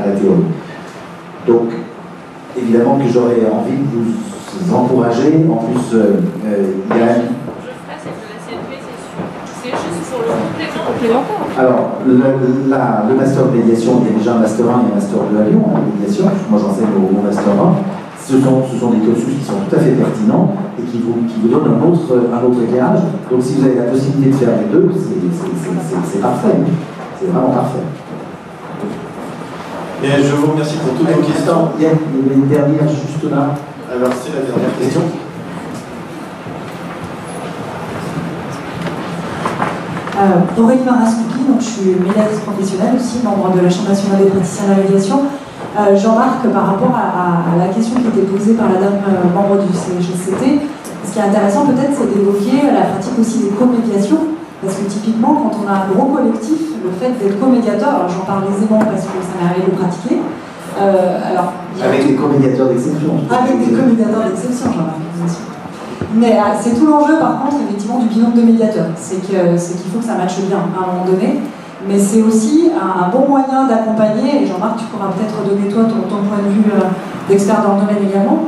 la théorie. Donc, évidemment que j'aurais envie de vous encourager. En plus, il y a... Alors, le master de médiation, il y a déjà un master 1 et un master 2 à Lyon, en médiation. Moi, j'enseigne au master 1. Ce sont des cursus qui sont tout à fait pertinents et qui vous donnent un autre éclairage. Donc, si vous avez la possibilité de faire les deux, c'est parfait. C'est vraiment parfait. Et je vous remercie pour toutes vos questions. Il y a une dernière juste là. Alors, c'est la dernière question. Aurélie Marascoupi, donc je suis médiatrice professionnelle aussi, membre de la Chambre nationale des praticiens de la médiation. J'embarque par rapport à la question qui était posée par la dame membre du CHSCT. Ce qui est intéressant peut-être, c'est d'évoquer la pratique aussi des co-médiations, parce que typiquement, quand on a un gros collectif, le fait d'être co-médiateur, alors j'en parle aisément parce que ça m'est arrivé de pratiquer. Avec des co-médiateurs d'exception. Avec des co-médiateurs d'exception, j'en parle, bien sûr. Mais c'est tout l'enjeu, par contre, effectivement, du binôme de médiateurs. C'est qu'il faut que ça matche bien à un moment donné. Mais c'est aussi un bon moyen d'accompagner, et Jean-Marc, tu pourras peut-être donner toi ton point de vue d'expert dans le domaine également.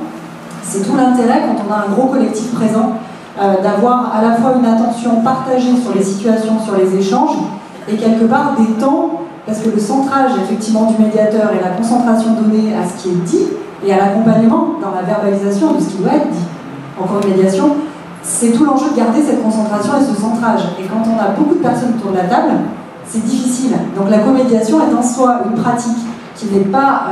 C'est tout l'intérêt, quand on a un gros collectif présent, d'avoir à la fois une attention partagée sur les situations, sur les échanges, et quelque part des temps, parce que le centrage effectivement du médiateur et la concentration donnée à ce qui est dit, et à l'accompagnement dans la verbalisation de ce qui doit être dit. Encore une médiation, c'est tout l'enjeu de garder cette concentration et ce centrage. Et quand on a beaucoup de personnes autour de la table, c'est difficile. Donc la comédiation est en soi une pratique qui n'est pas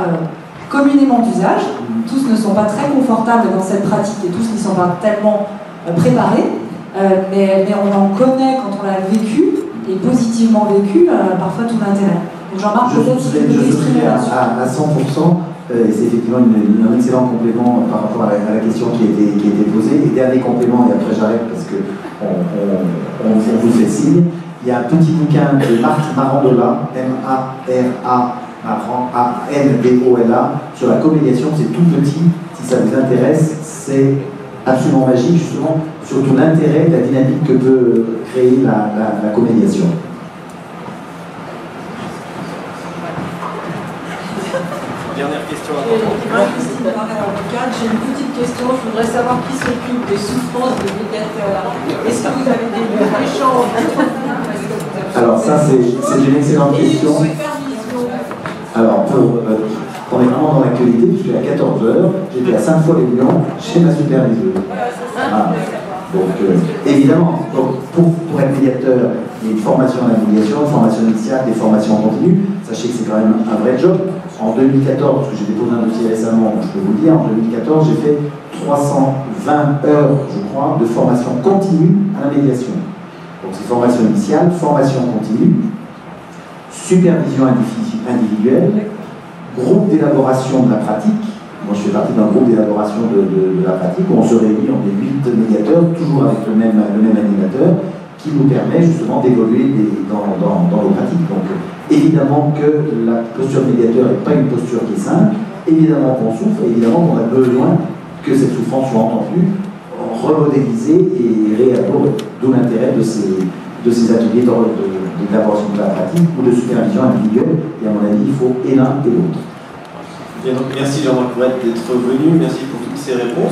communément d'usage. Tous ne sont pas très confortables dans cette pratique et tous n'y sont pas tellement préparés. Mais on en connaît quand on l'a vécu, et positivement vécu, parfois tout l'intérêt. Donc Jean-Marc, peut-être si tu peux t'exprimer là-dessus. À 100%. C'est effectivement un excellent complément par rapport à la question qui a été posée. Et dernier complément, et après j'arrête parce qu'on vous fait signe. Il y a un petit bouquin de Marc Marandola, M-A-R-A-N-D-O-L-A, sur la comédiation. C'est tout petit, si ça vous intéresse. C'est absolument magique, justement, surtout l'intérêt, la dynamique que peut créer la comédiation. Dernière question. Marie-Christine Barret-Avocate, j'ai une petite question. Je voudrais savoir qui s'occupe des souffrances de médiateurs. Est-ce que vous avez des lieux d'échange? Alors ça, c'est une excellente question. Alors, qu'on est vraiment dans l'actualité, puisque à 14h, j'étais à Sainte-Foy-les-Lyons chez ma superviseuse. Voilà. Donc, évidemment, pour être médiateur, il y a une formation à la médiation, une formation initiale, des formations continues. Sachez que c'est quand même un vrai job. En 2014, parce que j'ai déposé un dossier récemment, je peux vous dire, en 2014, j'ai fait 320 heures, je crois, de formation continue à la médiation. Donc c'est formation initiale, formation continue, supervision individuelle, groupe d'élaboration de la pratique. Moi, je fais partie d'un groupe d'élaboration de la pratique où on se réunit, on est 8 médiateurs, toujours avec le même animateur, qui nous permet justement d'évoluer dans nos pratiques. Donc, évidemment que la posture médiateur n'est pas une posture qui est simple, évidemment qu'on souffre, évidemment qu'on a besoin que cette souffrance soit entendue, remodélisée et réélaborée. D'où l'intérêt de ces ateliers d'élaboration de la pratique ou de supervision individuelle. Et à mon avis, il faut et l'un et l'autre. Merci Jean-Marc Bret d'être venu, merci pour toutes ces réponses.